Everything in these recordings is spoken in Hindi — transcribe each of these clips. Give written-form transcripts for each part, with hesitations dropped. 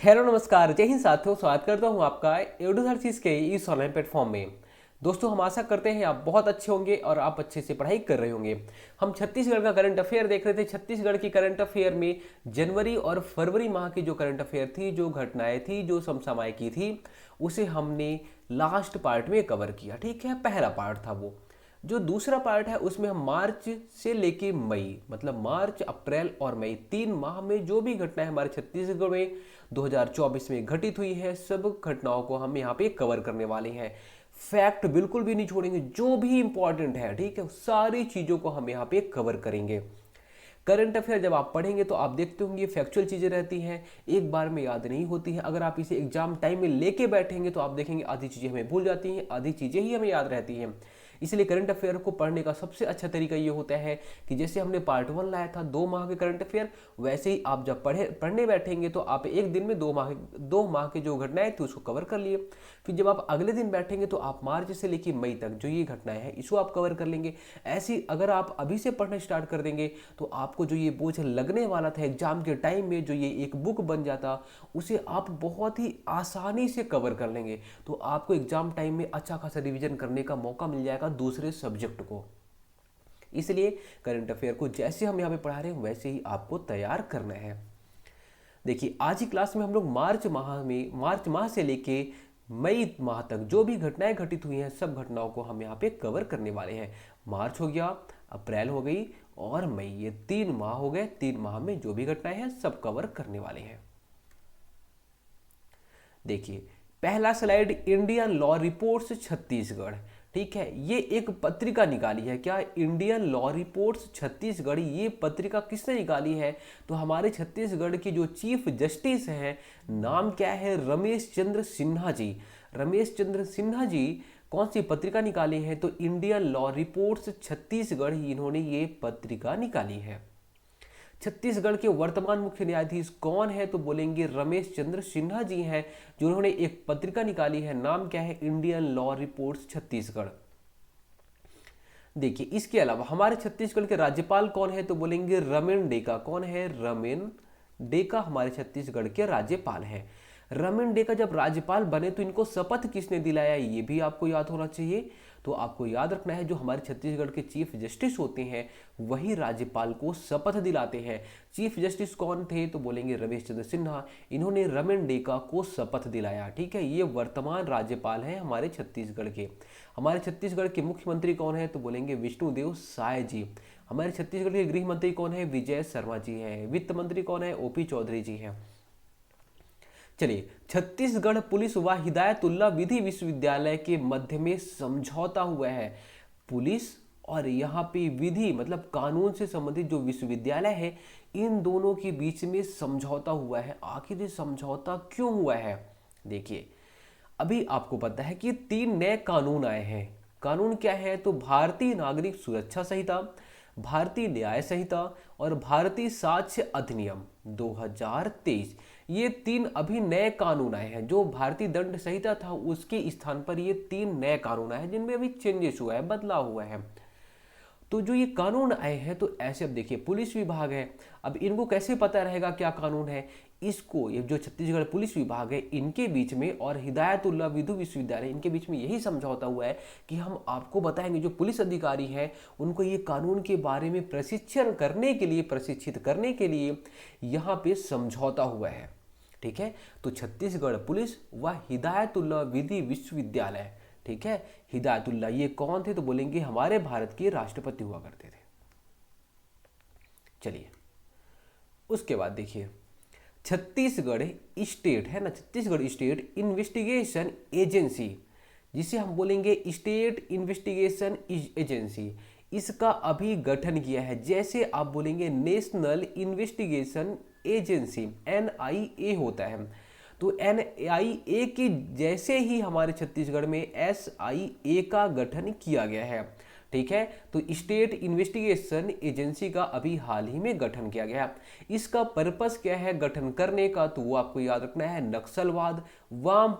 हेलो नमस्कार, जय हिंद साथियों। स्वागत करता हूं आपका एडू हर चीज़ के इस ऑनलाइन प्लेटफॉर्म में। दोस्तों, हम आशा करते हैं आप बहुत अच्छे होंगे और आप अच्छे से पढ़ाई कर रहे होंगे। हम छत्तीसगढ़ का करंट अफेयर देख रहे थे। छत्तीसगढ़ की करंट अफेयर में जनवरी और फरवरी माह की जो करंट अफेयर थी, जो घटनाएं थी, जो समसामयिकी थी, उसे हमने लास्ट पार्ट में कवर किया। ठीक है, पहला पार्ट था वो। जो दूसरा पार्ट है उसमें हम मार्च से लेके मई, मतलब मार्च, अप्रैल और मई 3 माह में जो भी घटनाएं हमारे छत्तीसगढ़ में 2024 में घटित हुई है, सब घटनाओं को हम यहाँ पे कवर करने वाले हैं। फैक्ट बिल्कुल भी नहीं छोड़ेंगे, जो भी इंपॉर्टेंट है, ठीक है, सारी चीज़ों को हम यहाँ पे कवर करेंगे। करंट अफेयर जब आप पढ़ेंगे तो आप देखते होंगे फैक्चुअल चीज़ें रहती हैं, एक बार में याद नहीं होती हैं। अगर आप इसे एग्जाम टाइम में लेके बैठेंगे तो आप देखेंगे आधी चीज़ें हमें भूल जाती हैं, आधी चीज़ें ही हमें याद रहती हैं। इसलिए करंट अफेयर को पढ़ने का सबसे अच्छा तरीका ये होता है कि जैसे हमने पार्ट 1 लाया था 2 माह के करंट अफेयर, वैसे ही आप जब पढ़ने बैठेंगे तो आप एक दिन में 2 माह की जो घटनाएं थी उसको कवर कर लिए। फिर जब आप अगले दिन बैठेंगे तो आप मार्च से लेकर मई तक जो ये घटनाएं हैं इसको आप कवर कर लेंगे। ऐसी अगर आप अभी से पढ़ना स्टार्ट कर देंगे तो आपको जो ये बोझ लगने वाला था एग्जाम के टाइम में, जो ये एक बुक बन जाता, उसे आप बहुत ही आसानी से कवर कर लेंगे। तो आपको एग्जाम टाइम में अच्छा खासा रिवीजन करने का मौका मिल जाएगा दूसरे सब्जेक्ट को। इसलिए करंट अफेयर को जैसे हम यहाँ पे पढ़ा रहे हैं वैसे ही आपको तैयार करना है। देखिए, आज की क्लास में हम लोग मार्च माह से लेके मई माह तक जो भी घटनाएं घटित हुई हैं, सब घटनाओं को हम यहाँ पे कवर करने वाले हैं। मार्च हो गया, अप्रैल हो गई और मई, ये 3 माह हो गए। 3 माह में जो भी घटनाएं हैं सब कवर करने वाले हैं। देखिए, पहला slide, Indian law reports Chhattisgarh. ठीक है, ये एक पत्रिका निकाली है। क्या? Indian law reports Chhattisgarh. ये पत्रिका किसने निकाली है? तो हमारे छत्तीसगढ़ के जो चीफ जस्टिस हैं, नाम क्या है? रमेश चंद्र सिन्हा जी। रमेश चंद्र सिन्हा जी कौन सी पत्रिका निकाली है? तो इंडियन लॉ रिपोर्ट्स छत्तीसगढ़, इन्होंने ये पत्रिका निकाली है। छत्तीसगढ़ के वर्तमान मुख्य न्यायाधीश कौन है? तो बोलेंगे रमेश चंद्र सिन्हा जी हैं, जिन्होंने एक पत्रिका निकाली है। नाम क्या है? Indian law reports Chhattisgarh. देखिए, इसके अलावा हमारे छत्तीसगढ़ के राज्यपाल कौन है? तो बोलेंगे रमेन डेका। कौन है? रमेन डेका हमारे छत्तीसगढ़ के राज्यपाल हैं। रमेन डेका जब राज्यपाल बने तो इनको शपथ किसने दिलाया, ये भी आपको याद होना चाहिए। तो आपको याद रखना है, जो हमारे छत्तीसगढ़ के चीफ जस्टिस होते हैं वही राज्यपाल को शपथ दिलाते हैं। चीफ जस्टिस कौन थे? तो बोलेंगे रमेश चंद्र सिन्हा। इन्होंने रमेन डेका को शपथ दिलाया। ठीक है, ये वर्तमान राज्यपाल हैं हमारे छत्तीसगढ़ के। हमारे छत्तीसगढ़ के मुख्यमंत्री कौन है? तो बोलेंगे विष्णुदेव साय जी। हमारे छत्तीसगढ़ के गृह मंत्री कौन है? विजय शर्मा जी हैं। वित्त मंत्री कौन है? ओपी चौधरी जी हैं। चलिए, छत्तीसगढ़ पुलिस व हिदायतुल्ला विधि विश्वविद्यालय के मध्य में समझौता हुआ है। पुलिस और यहाँ पे विधि मतलब कानून से संबंधित जो विश्वविद्यालय है, इन दोनों के बीच में समझौता हुआ है। आखिर ये समझौता क्यों हुआ है? देखिए, अभी आपको पता है कि 3 नए कानून आए हैं। कानून क्या है? तो भारतीय नागरिक सुरक्षा संहिता, भारतीय न्याय संहिता और भारतीय साक्ष्य अधिनियम 2023। ये 3 अभी नए कानून आए हैं। जो भारतीय दंड संहिता था उसके स्थान पर ये 3 नए कानून आए हैं, जिनमें अभी चेंजेस हुआ है, बदलाव हुआ है। तो जो ये कानून आए हैं, तो ऐसे अब देखिए, पुलिस विभाग है, अब इनको कैसे पता रहेगा क्या कानून है? इसको, ये जो छत्तीसगढ़ पुलिस विभाग है, इनके बीच में और हिदायतुल्ला विधु विश्वविद्यालय, इनके बीच में यही समझौता हुआ है कि हम आपको बताएंगे। जो पुलिस अधिकारी हैं उनको ये कानून के बारे में प्रशिक्षण करने के लिए, प्रशिक्षित करने के लिए यहाँ पे समझौता हुआ है। ठीक है, तो छत्तीसगढ़ पुलिस व हिदायतुल्ला विधि विश्वविद्यालय। ठीक है, हिदायतुल्ला ये कौन थे? तो बोलेंगे हमारे भारत के राष्ट्रपति हुआ करते थे। चलिए, उसके बाद देखिए, छत्तीसगढ़ स्टेट है ना, छत्तीसगढ़ स्टेट इन्वेस्टिगेशन एजेंसी, जिसे हम बोलेंगे स्टेट इन्वेस्टिगेशन एजेंसी, इसका अभी गठन किया है। जैसे आप बोलेंगे नेशनल इन्वेस्टिगेशन एजेंसी, NIA होता है, तो NIA की जैसे ही हमारे छत्तीसगढ़ में SIA का गठन किया गया है। ठीक है, तो स्टेट इन्वेस्टिगेशन एजेंसी का अभी हाल ही में गठन किया गया। इसका पर्पस क्या है गठन करने का? तो वो आपको याद रखना है, नक्सलवाद, वाम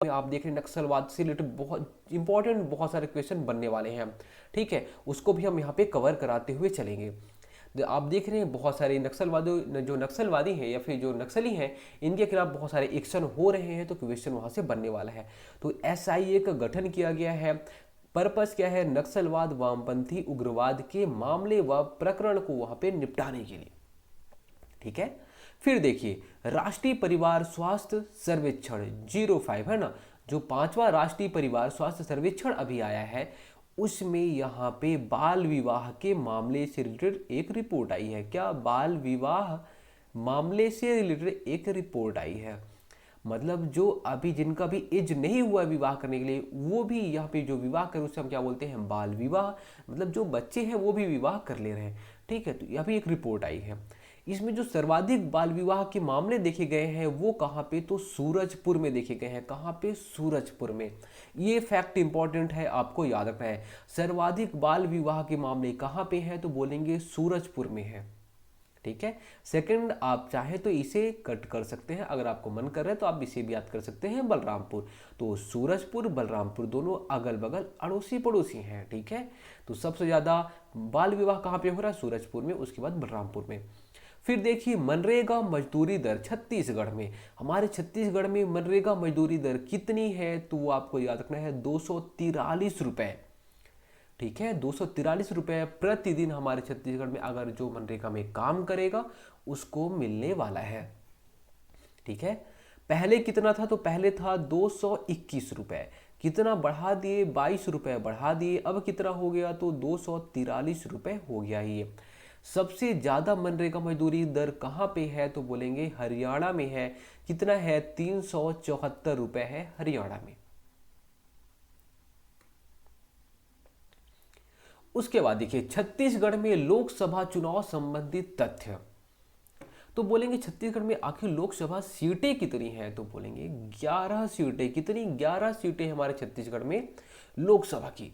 में आप देख रहे हैं नक्सलवाद से रिलेटेड बहुत इंपॉर्टेंट बहुत सारे क्वेश्चन बनने वाले हैं, ठीक है, उसको भी हम यहाँ पे कवर कराते हुए चलेंगे। आप देख रहे हैं बहुत सारे नक्सलवादी जो नक्सलवादी हैं या फिर जो नक्सली हैं, इनके खिलाफ बहुत सारे एक्शन हो रहे हैं, तो क्वेश्चन वहाँ से बनने वाला है। तो SIA का गठन किया गया है। पर्पस क्या है? नक्सलवाद वामपंथी उग्रवाद के मामले व प्रकरण को वहाँ पे निपटाने के लिए, ठीक है। फिर देखिए राष्ट्रीय परिवार स्वास्थ्य सर्वेक्षण 05 है ना, जो 5वां राष्ट्रीय परिवार स्वास्थ्य सर्वेक्षण अभी आया है, उसमें यहाँ पे बाल विवाह के मामले से रिलेटेड एक रिपोर्ट आई है। क्या? बाल विवाह मामले से रिलेटेड एक रिपोर्ट आई है। मतलब जो अभी जिनका भी एज नहीं हुआ विवाह करने के लिए, वो भी यहाँ पे जो विवाह कर उससे हम क्या बोलते हैं? बाल विवाह। मतलब जो बच्चे हैं वो भी विवाह कर ले रहे हैं, ठीक है। तो यह भी एक रिपोर्ट आई है। इसमें जो सर्वाधिक बाल विवाह के मामले देखे गए हैं वो कहाँ पे? तो सूरजपुर में देखे गए हैं। कहाँ पे? सूरजपुर में। ये फैक्ट इंपॉर्टेंट है, आपको याद रखना है। सर्वाधिक बाल विवाह के मामले कहाँ पे हैं? तो बोलेंगे सूरजपुर में है, ठीक है। सेकंड, आप चाहे तो इसे कट कर सकते हैं, अगर आपको मन कर रहा है तो आप इसे भी याद कर सकते हैं, बलरामपुर। तो सूरजपुर बलरामपुर दोनों अगल बगल अड़ोसी पड़ोसी हैं, ठीक है। तो सबसे ज्यादा बाल विवाह कहाँ पे हो रहा है? सूरजपुर में, उसके बाद बलरामपुर में। फिर देखिए मनरेगा मजदूरी दर छत्तीसगढ़ में। हमारे छत्तीसगढ़ में मनरेगा मजदूरी दर कितनी है? तो वो आपको याद रखना है 243 रुपए, ठीक है। 243 रुपए प्रतिदिन हमारे छत्तीसगढ़ में अगर जो मनरेगा में काम करेगा उसको मिलने वाला है, ठीक है। पहले कितना था? तो पहले था 221 रुपए। कितना बढ़ा दिए? 22 रुपए बढ़ा दिए। अब कितना हो गया? तो 243 रुपए हो गया ये। सबसे ज्यादा मनरेगा मजदूरी दर कहाँ पे है? तो बोलेंगे हरियाणा में है। कितना है? 374 रुपए है हरियाणा में। उसके बाद देखिए छत्तीसगढ़ में लोकसभा चुनाव संबंधित तथ्य। तो बोलेंगे छत्तीसगढ़ में आखिर लोकसभा सीटें कितनी हैं? तो बोलेंगे 11 सीटें। कितनी? 11 सीटें हमारे छत्तीसगढ़ में लोकसभा की।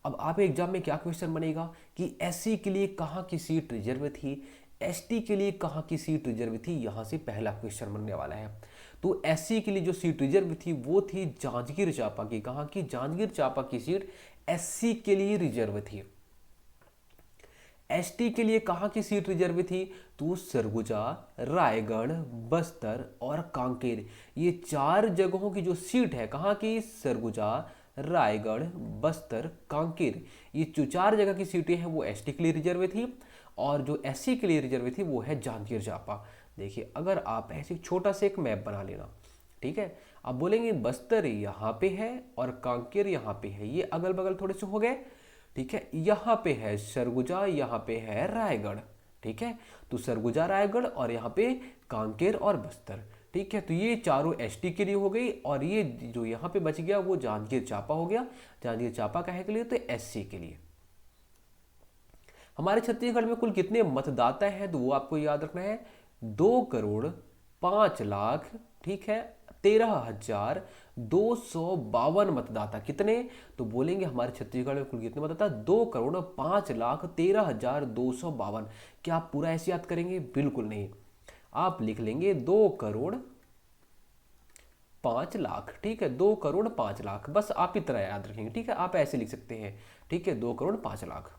अब आप एग्जाम में क्या क्वेश्चन बनेगा कि SC के लिए कहाँ की सीट रिजर्व थी, ST के लिए कहाँ की सीट रिजर्व थी? यहाँ से पहला क्वेश्चन बनने वाला है। तो SC के लिए जो सीट रिजर्व थी वो थी जांजगीर चांपा की। कहाँ की? जांजगीर चांपा की सीट SC के लिए रिजर्व थी। ST के लिए कहाँ की सीट रिजर्व थी? तो सरगुजा, रायगढ़, बस्तर और कांकेर, ये 4 जगहों की जो सीट है, कहाँ की? सरगुजा, रायगढ़, बस्तर, कांकेर, ये जो 4 जगह की सीटें हैं वो ST के लिए रिजर्व थी। और जो SC के लिए रिजर्व थी वो है जांजगीर चांपा। देखिए अगर आप ऐसे छोटा सा एक मैप बना लेना, ठीक है। आप बोलेंगे बस्तर यहाँ पे है और कांकेर यहाँ पे है, ये अगल बगल थोड़े से हो गए, ठीक है। यहाँ पे है सरगुजा, यहाँ पे है रायगढ़, ठीक है। तो सरगुजा, रायगढ़ और यहाँ पे कांकेर और बस्तर, ठीक है। तो ये चारों ST के लिए हो गई और ये जो यहाँ पे बच गया वो जांजगीर चांपा हो गया। जांजगीर चांपा काहे के लिए? तो SC के लिए। हमारे छत्तीसगढ़ में कुल कितने मतदाता हैं? तो वो आपको याद रखना है 2,05,00,000, ठीक है, 13,252 मतदाता। कितने? तो बोलेंगे हमारे छत्तीसगढ़ में कुल कितने मतदाता? 2,05,13,252। क्या आप पूरा ऐसे याद करेंगे? बिल्कुल नहीं। आप लिख लेंगे 2,05,00,000, ठीक है, 2,05,00,000, बस आप इतना याद रखेंगे, ठीक है। आप ऐसे लिख सकते हैं, ठीक है, 2,05,00,000।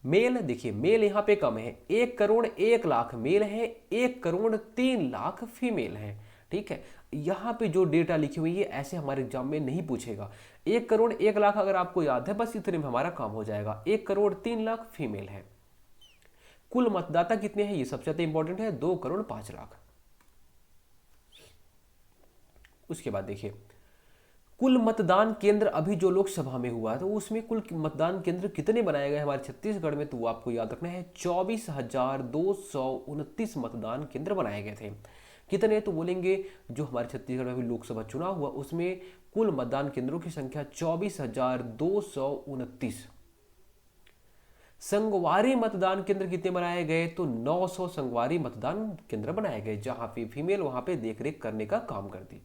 मेल देखिए, मेल यहाँ पे कम है, 1,01,00,000 मेल है, 1,03,00,000 फीमेल है, ठीक है। यहाँ पे जो डेटा लिखी हुई है ऐसे हमारे एग्जाम में नहीं पूछेगा। 1,01,00,000 अगर आपको याद है बस इतने में हमारा काम हो जाएगा। 1,03,00,000 फीमेल है। कुल मतदाता कितने हैं? ये सबसे ज्यादा इंपॉर्टेंट है, 2,05,00,000। उसके बाद देखिए कुल मतदान केंद्र अभी जो लोकसभा में हुआ तो उसमें कुल मतदान केंद्र कितने बनाए गए हमारे छत्तीसगढ़ में? तो वो आपको याद रखना है 24,229 मतदान केंद्र बनाए गए थे। कितने? तो बोलेंगे जो हमारे छत्तीसगढ़ में अभी लोकसभा चुनाव हुआ उसमें कुल मतदान केंद्रों की संख्या 24,229। संगवारी मतदान केंद्र कितने बनाए गए? तो 900 संगवारी मतदान केंद्र बनाए गए, जहां पे फीमेल वहां पे देखरेख करने का काम करती।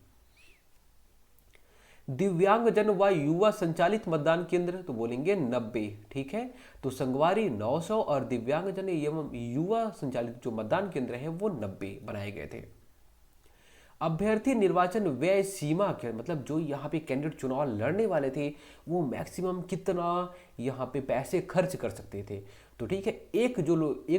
दिव्यांगजन व युवा संचालित मतदान केंद्र तो बोलेंगे 90, ठीक है। तो संगवारी 900 और दिव्यांगजन एवं युवा संचालित जो मतदान केंद्र हैं वो 90 बनाए गए थे। अभ्यर्थी निर्वाचन व्यय सीमा के मतलब जो यहाँ पे कैंडिडेट चुनाव लड़ने वाले थे वो मैक्सिमम कितना यहाँ पे पैसे खर्च कर सकते थे। तो ठीक है, एक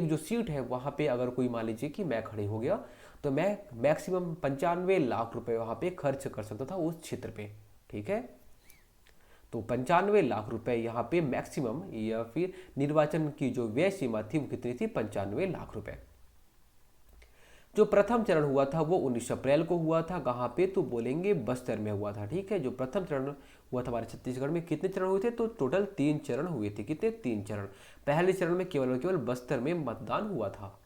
जो सीट है वहाँ पे अगर कोई मान लीजिए कि मैं खड़े हो गया तो मैं मैक्सिमम 95 लाख रुपए वहाँ पे खर्च कर सकता था उस क्षेत्र पे। ठीक है, तो 95 लाख रुपए यहाँ पे मैक्सिमम या फिर निर्वाचन की जो व्यय सीमा थी वो कितनी थी, 95 लाख रुपए। जो प्रथम चरण हुआ था वो 19 अप्रैल को हुआ था। कहाँ पे, तो बोलेंगे बस्तर में हुआ था। ठीक है, जो प्रथम चरण हुआ था हमारे छत्तीसगढ़ में, कितने चरण हुए थे, तो टोटल 3 चरण हुए थे। कितने, 3 चरण। पहले चरण में केवल और केवल बस्तर में मतदान हुआ था।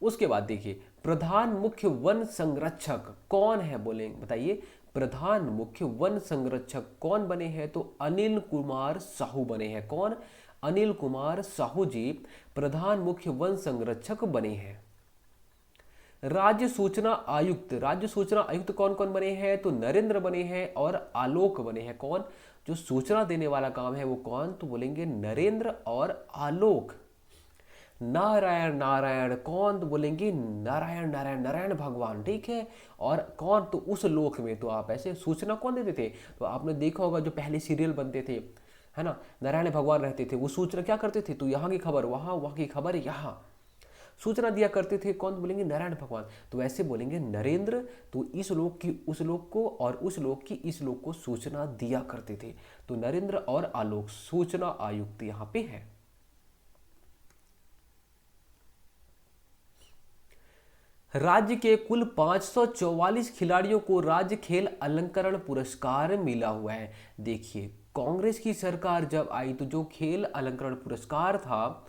उसके बाद देखिए, प्रधान मुख्य वन संरक्षक कौन है, बोलेंगे बताइए। प्रधान मुख्य वन संरक्षक कौन बने हैं, तो अनिल कुमार साहू बने हैं। कौन, अनिल कुमार साहू जी प्रधान मुख्य वन संरक्षक बने हैं। राज्य सूचना आयुक्त कौन कौन बने हैं, तो नरेंद्र बने हैं और आलोक बने हैं। कौन, जो सूचना देने वाला काम है वो कौन, तो बोलेंगे नरेंद्र और आलोक। नारायण नारायण कौन, तो बोलेंगे नारायण नारायण नारायण भगवान। ठीक है, और कौन, तो उस लोक में तो आप ऐसे सूचना कौन देते थे, तो आपने देखा होगा जो पहले सीरियल बनते थे, है ना, नारायण भगवान रहते थे, वो सूचना क्या करते थे, तो यहाँ की खबर वहाँ, वहाँ की खबर यहाँ, सूचना दिया करते थे। कौन, बोलेंगे नारायण भगवान। तो ऐसे बोलेंगे नरेंद्र, तो इस लोक की उस लोक को और उस लोक की इस लोक को सूचना दिया करते थे। तो नरेंद्र और आलोक सूचना आयुक्त यहाँ पे है। राज्य के कुल 544 खिलाड़ियों को राज्य खेल अलंकरण पुरस्कार मिला हुआ है। देखिए, कांग्रेस की सरकार जब आई तो जो खेल अलंकरण पुरस्कार था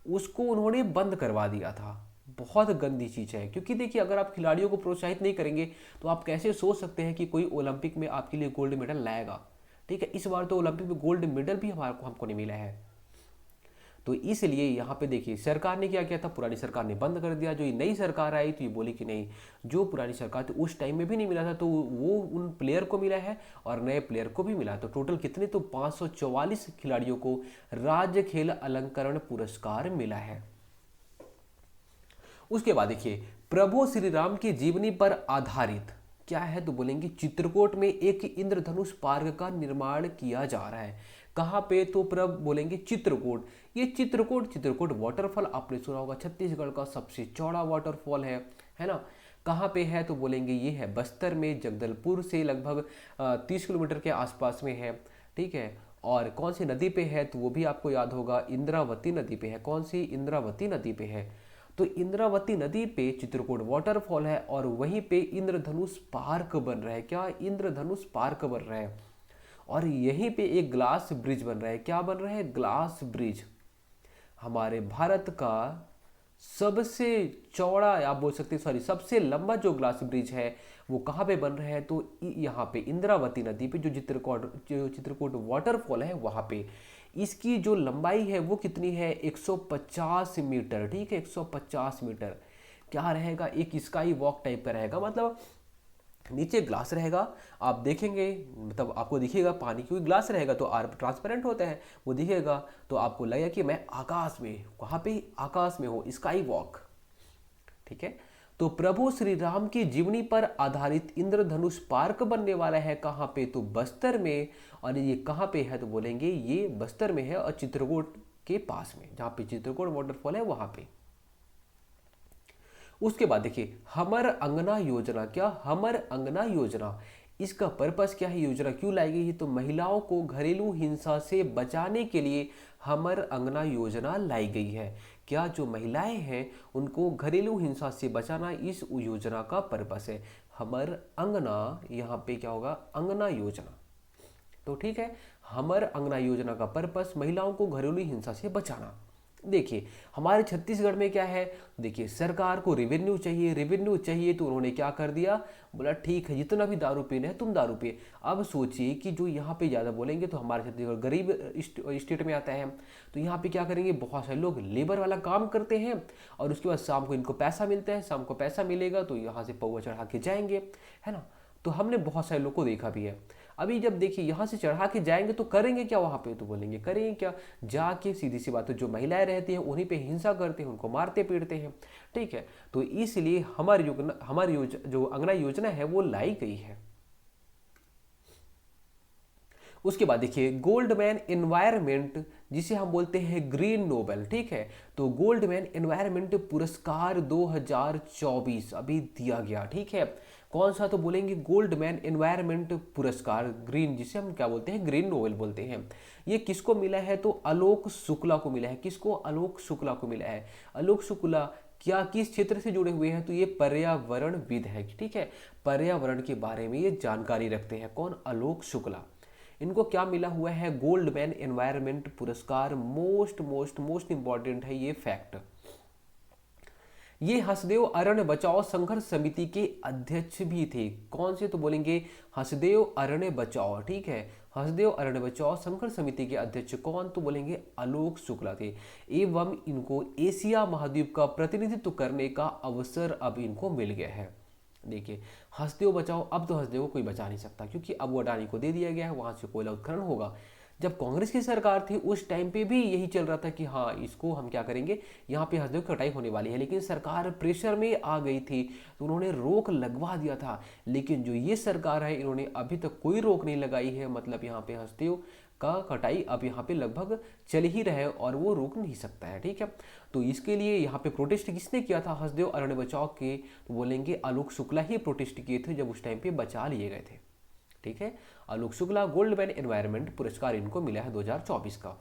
उसको उन्होंने बंद करवा दिया था। बहुत गंदी चीज़ है, क्योंकि देखिए अगर आप खिलाड़ियों को प्रोत्साहित नहीं करेंगे तो आप कैसे सोच सकते हैं कि कोई ओलंपिक में आपके लिए गोल्ड मेडल लाएगा। ठीक है, इस बार तो ओलंपिक में गोल्ड मेडल भी हमारे को हमको नहीं मिला है। तो इसलिए यहाँ पे देखिए सरकार ने क्या किया था, पुरानी सरकार ने बंद कर दिया। जो ये नई सरकार आई तो ये बोली कि नहीं, जो पुरानी सरकार थी उस टाइम में भी नहीं मिला था तो वो उन प्लेयर को मिला है और नए प्लेयर को भी मिला। तो टोटल कितने, तो 544 खिलाड़ियों को राज्य खेल अलंकरण पुरस्कार मिला है। उसके बाद देखिए, प्रभु श्री राम की जीवनी पर आधारित क्या है, तो बोलेंगे चित्रकूट में एक इंद्रधनुष पार्क का निर्माण किया जा रहा है। कहाँ पे, तो प्रभ बोलेंगे चित्रकूट। ये चित्रकूट वाटरफॉल आपने सुना होगा, छत्तीसगढ़ का सबसे चौड़ा वाटरफॉल है ना। कहाँ पे है, तो बोलेंगे ये है बस्तर में, जगदलपुर से लगभग 30 किलोमीटर के आसपास में है। ठीक है, और कौन सी नदी पे है, तो वो भी आपको याद होगा, इंद्रावती नदी पे है। कौन सी, इंद्रावती नदी पे है। तो इंद्रावती नदी पे चित्रकूट वाटरफॉल है और वहीं पे इंद्रधनुष पार्क बन रहा है। क्या, इंद्रधनुष पार्क बन रहा है। और यहीं पे एक ग्लास ब्रिज बन रहा है। क्या बन रहा है, ग्लास ब्रिज। हमारे भारत का सबसे चौड़ा, आप बोल सकते हैं सॉरी, सबसे लंबा जो ग्लास ब्रिज है वो कहाँ पे बन रहा है, तो यहाँ पे इंद्रावती नदी पे, जो चित्रकूट वाटरफॉल है वहाँ पे। इसकी जो लंबाई है वो कितनी है, 150 मीटर। ठीक है, 150 मीटर। क्या रहेगा, एक स्काई वॉक टाइप का रहेगा, मतलब नीचे ग्लास रहेगा, आप देखेंगे मतलब आपको दिखेगा पानी, क्योंकि ग्लास रहेगा तो ट्रांसपेरेंट होता है, वो दिखेगा तो आपको लगेगा कि मैं आकाश में, वहाँ पे आकाश में हूँ, स्काई वॉक। ठीक है, तो प्रभु श्री राम की जीवनी पर आधारित इंद्रधनुष पार्क बनने वाला है। कहाँ पे, तो बस्तर में। और ये कहाँ पे है, तो बोलेंगे ये बस्तर में है और चित्रकूट के पास में, जहाँ पे चित्रकूट वाटरफॉल है वहाँ पे। उसके बाद देखिए, हमर अंगना योजना। क्या, हमर अंगना योजना, इसका पर्पस क्या है, योजना क्यों लाई गई है, तो महिलाओं को घरेलू हिंसा से बचाने के लिए हमर अंगना योजना लाई गई है। क्या, जो महिलाएं हैं उनको घरेलू हिंसा से बचाना इस योजना का पर्पस है। हमर अंगना, यहाँ पे क्या होगा, अंगना योजना। तो ठीक है, हमर अंगना योजना का पर्पस महिलाओं को घरेलू हिंसा से बचाना। देखिए हमारे छत्तीसगढ़ में क्या है, देखिए सरकार को रेवेन्यू चाहिए तो उन्होंने क्या कर दिया, बोला ठीक है जितना भी दारू पीना है तुम दारू पिए। अब सोचिए कि जो यहाँ पे ज़्यादा बोलेंगे तो हमारे छत्तीसगढ़ गरीब स्टेट में आता है, तो यहाँ पे क्या करेंगे, बहुत सारे लोग लेबर वाला काम करते हैं और उसके बाद शाम को इनको पैसा मिलता है, शाम को पैसा मिलेगा तो यहाँ से पौवा चढ़ा के जाएंगे, है ना। तो हमने बहुत सारे लोग को देखा भी है। अभी जब देखिए यहाँ से चढ़ा के जाएंगे तो करेंगे क्या वहाँ पे, तो बोलेंगे करेंगे क्या, जाके सीधी सी बात है जो महिलाएं रहती हैं उन्हीं पे हिंसा करते हैं, उनको मारते पीटते हैं। ठीक है, तो इसलिए हमारी जो अंगना योजना है वो लाई गई है। उसके बाद देखिए गोल्डमैन एनवायरनमेंट, जिसे हम बोलते हैं ग्रीन नोबेल। ठीक है, तो गोल्डमैन एनवायरनमेंट पुरस्कार 2024 अभी दिया गया। ठीक है, कौन सा, तो बोलेंगे गोल्डमैन एनवायरनमेंट पुरस्कार ग्रीन, जिसे हम क्या बोलते हैं, ग्रीन नोबेल बोलते हैं। ये किसको मिला है, तो आलोक शुक्ला को मिला है। किसको, आलोक शुक्ला को मिला है। आलोक शुक्ला क्या किस क्षेत्र से जुड़े हुए हैं, तो ये पर्यावरणविद है। ठीक है, पर्यावरण के बारे में ये जानकारी रखते हैं। कौन, आलोक शुक्ला। इनको क्या मिला हुआ है, गोल्डमैन एनवायरनमेंट पुरस्कार। मोस्ट मोस्ट मोस्ट इंपॉर्टेंट है ये फैक्ट। ये हसदेव अरण्य बचाओ संघर्ष समिति के अध्यक्ष भी थे। कौन से, तो बोलेंगे हसदेव अरण्य बचाओ। ठीक है, हसदेव अरण्य बचाओ संघर्ष समिति के अध्यक्ष कौन, तो बोलेंगे आलोक शुक्ला थे। एवं इनको एशिया महाद्वीप का प्रतिनिधित्व करने का अवसर अब इनको मिल गया है। देखिए, हसदेव बचाओ, अब तो हसदेव को कोई बचा नहीं सकता क्योंकि अब वो अडानी को दे दिया गया है, वहां से कोयला उत्खनन होगा। जब कांग्रेस की सरकार थी उस टाइम पे भी यही चल रहा था कि हाँ इसको हम क्या करेंगे, यहाँ पे हसदेव की कटाई होने वाली है, लेकिन सरकार प्रेशर में आ गई थी तो उन्होंने रोक लगवा दिया था। लेकिन जो ये सरकार है इन्होंने अभी तक कोई रोक नहीं लगाई है, मतलब यहाँ पे हसदेव का कटाई अब यहाँ पे लगभग चल ही रहे और वो रोक नहीं सकता है। ठीक है, तो इसके लिए यहाँ पे प्रोटेस्ट किसने किया था, हसदेव अरण्य बचाओ के, तो बोलेंगे आलोक शुक्ला ही प्रोटेस्ट किए थे जब उस टाइम पे बचा लिए गए थे। ठीक है, आलोक शुक्ला गोल्डमैन एनवायरनमेंट पुरस्कार इनको मिला है 2024 का।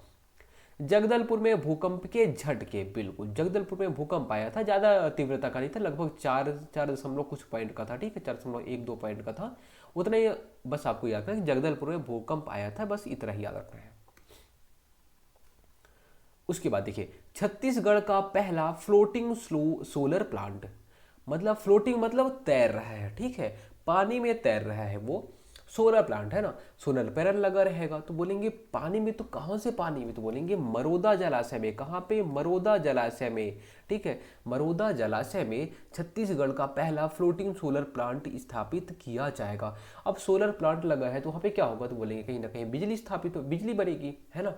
जगदलपुर में भूकंप के झटके, बिल्कुल जगदलपुर में भूकंप आया था, ज्यादा तीव्रता का नहीं था, लगभग 4 कुछ पॉइंट का था। ठीक है, 4.12 पॉइंट का था, उतना ही बस आपको याद रखना है। जगदलपुर में भूकंप आया था, बस इतना ही याद रखना है। उसके बाद देखिए छत्तीसगढ़ का पहला फ्लोटिंग सोलर प्लांट, मतलब फ्लोटिंग मतलब तैर रहा है। ठीक है, पानी में तैर रहा है वो, सोलर प्लांट है ना, सोलर पैनल लगा रहेगा। तो बोलेंगे पानी में, तो कहाँ से पानी में, तो बोलेंगे मरोदा जलाशय में। कहाँ पे, मरोदा जलाशय में। ठीक है, मरोदा जलाशय में छत्तीसगढ़ का पहला फ्लोटिंग सोलर प्लांट स्थापित किया जाएगा। अब सोलर प्लांट लगा है तो वहाँ पे क्या होगा, तो बोलेंगे कहीं ना कहीं बिजली स्थापित, बिजली बनेगी, है ना।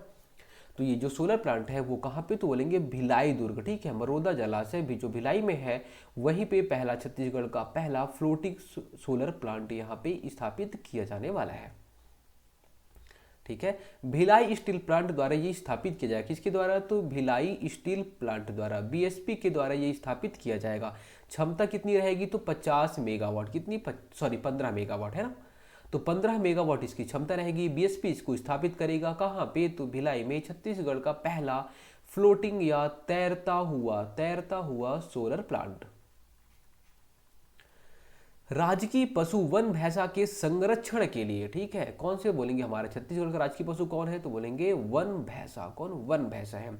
तो ये जो सोलर प्लांट है वो कहाँ पे, तो बोलेंगे भिलाई दुर्ग। ठीक है, मरोदा जलाशय भी जो भिलाई में है वहीं पे पहला, छत्तीसगढ़ का पहला फ्लोटिंग सोलर प्लांट यहाँ पे स्थापित किया जाने वाला है। ठीक है, भिलाई स्टील प्लांट द्वारा ये स्थापित किया जाएगा। किसके द्वारा, तो भिलाई स्टील प्लांट द्वारा, बीएसपी के द्वारा ये स्थापित किया जाएगा। क्षमता कितनी रहेगी, तो 50 मेगावाट, कितनी, सॉरी 15 मेगावाट है ना, तो 15 मेगावाट इसकी क्षमता रहेगी। बीएसपी इसको स्थापित करेगा कहाँ पे, तो भिलाई में, छत्तीसगढ़ का पहला फ्लोटिंग या तैरता हुआ सोलर प्लांट। राजकीय पशु वन भैंसा के संरक्षण के लिए, ठीक है, कौन से, बोलेंगे हमारे छत्तीसगढ़ का राजकीय पशु कौन है, तो बोलेंगे वन भैंसा। कौन, वन भैंसा है।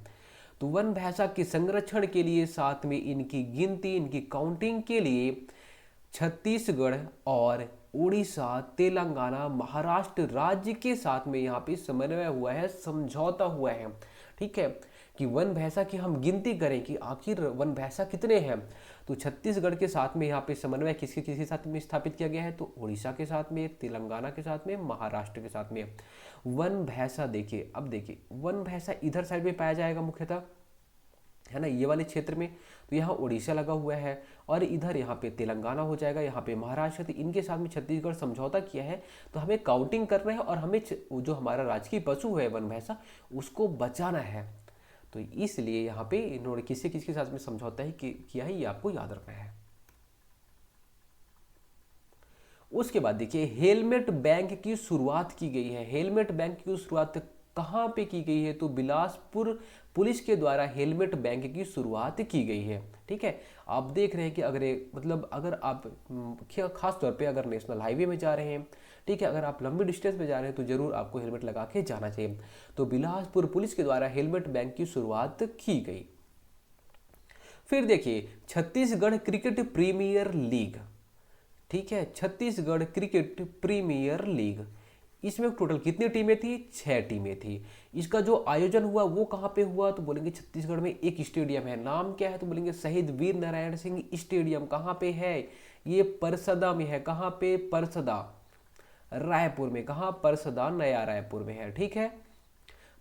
तो वन भैंसा के संरक्षण के लिए, साथ में इनकी गिनती, इनकी काउंटिंग के लिए छत्तीसगढ़ और उड़ीसा, तेलंगाना, महाराष्ट्र राज्य के साथ में यहाँ पे समन्वय हुआ है, समझौता हुआ है। ठीक है, कि वन भैंसा की हम गिनती करें कि आखिर वन भैंसा कितने हैं, तो छत्तीसगढ़ के साथ में यहाँ पे समन्वय किसके साथ में स्थापित किया गया है, तो उड़ीसा के साथ में, तेलंगाना के साथ में, महाराष्ट्र के साथ में। वन भैंसा देखिए, अब देखिए वन भैंसा इधर साइड में पाया जाएगा मुख्यतः, है ना, ये वाले क्षेत्र में। तो यहाँ उड़ीसा लगा हुआ है और इधर यहाँ पे तेलंगाना हो जाएगा, यहाँ पे महाराष्ट्र। तो इनके साथ में छत्तीसगढ़ समझौता किया है, तो हमें काउंटिंग करना है और हमें जो हमारा राजकीय पशु है वन भैंसा, उसको बचाना है। तो इसलिए यहाँ पे इन्होंने किसके साथ में समझौता ही किया है, ये आपको याद रखना है। उसके बाद देखिए हेलमेट बैंक की शुरुआत की गई है। हेलमेट बैंक की शुरुआत कहाँ पे की गई है, तो बिलासपुर पुलिस के द्वारा हेलमेट बैंक की शुरुआत की गई है। ठीक है, आप देख रहे हैं कि अगर आप खास तौर पे अगर नेशनल हाईवे में जा रहे हैं, ठीक है, अगर आप लंबी डिस्टेंस पे जा रहे हैं तो जरूर आपको हेलमेट लगा के जाना चाहिए। तो बिलासपुर पुलिस के द्वारा हेलमेट बैंक की शुरुआत की गई। फिर देखिए छत्तीसगढ़ क्रिकेट प्रीमियर लीग, ठीक है, छत्तीसगढ़ क्रिकेट प्रीमियर लीग, इसमें टोटल कितनी टीमें थी? 6 टीमें थी। इसका जो आयोजन हुआ वो कहाँ पे हुआ? तो बोलेंगे छत्तीसगढ़ में एक स्टेडियम है, नाम क्या है? तो बोलेंगे शहीद वीर नारायण सिंह स्टेडियम। कहाँ पे है? ये परसदा में है। कहाँ पे? परसदा, रायपुर में। कहाँ? परसदा, नया रायपुर में है। ठीक है,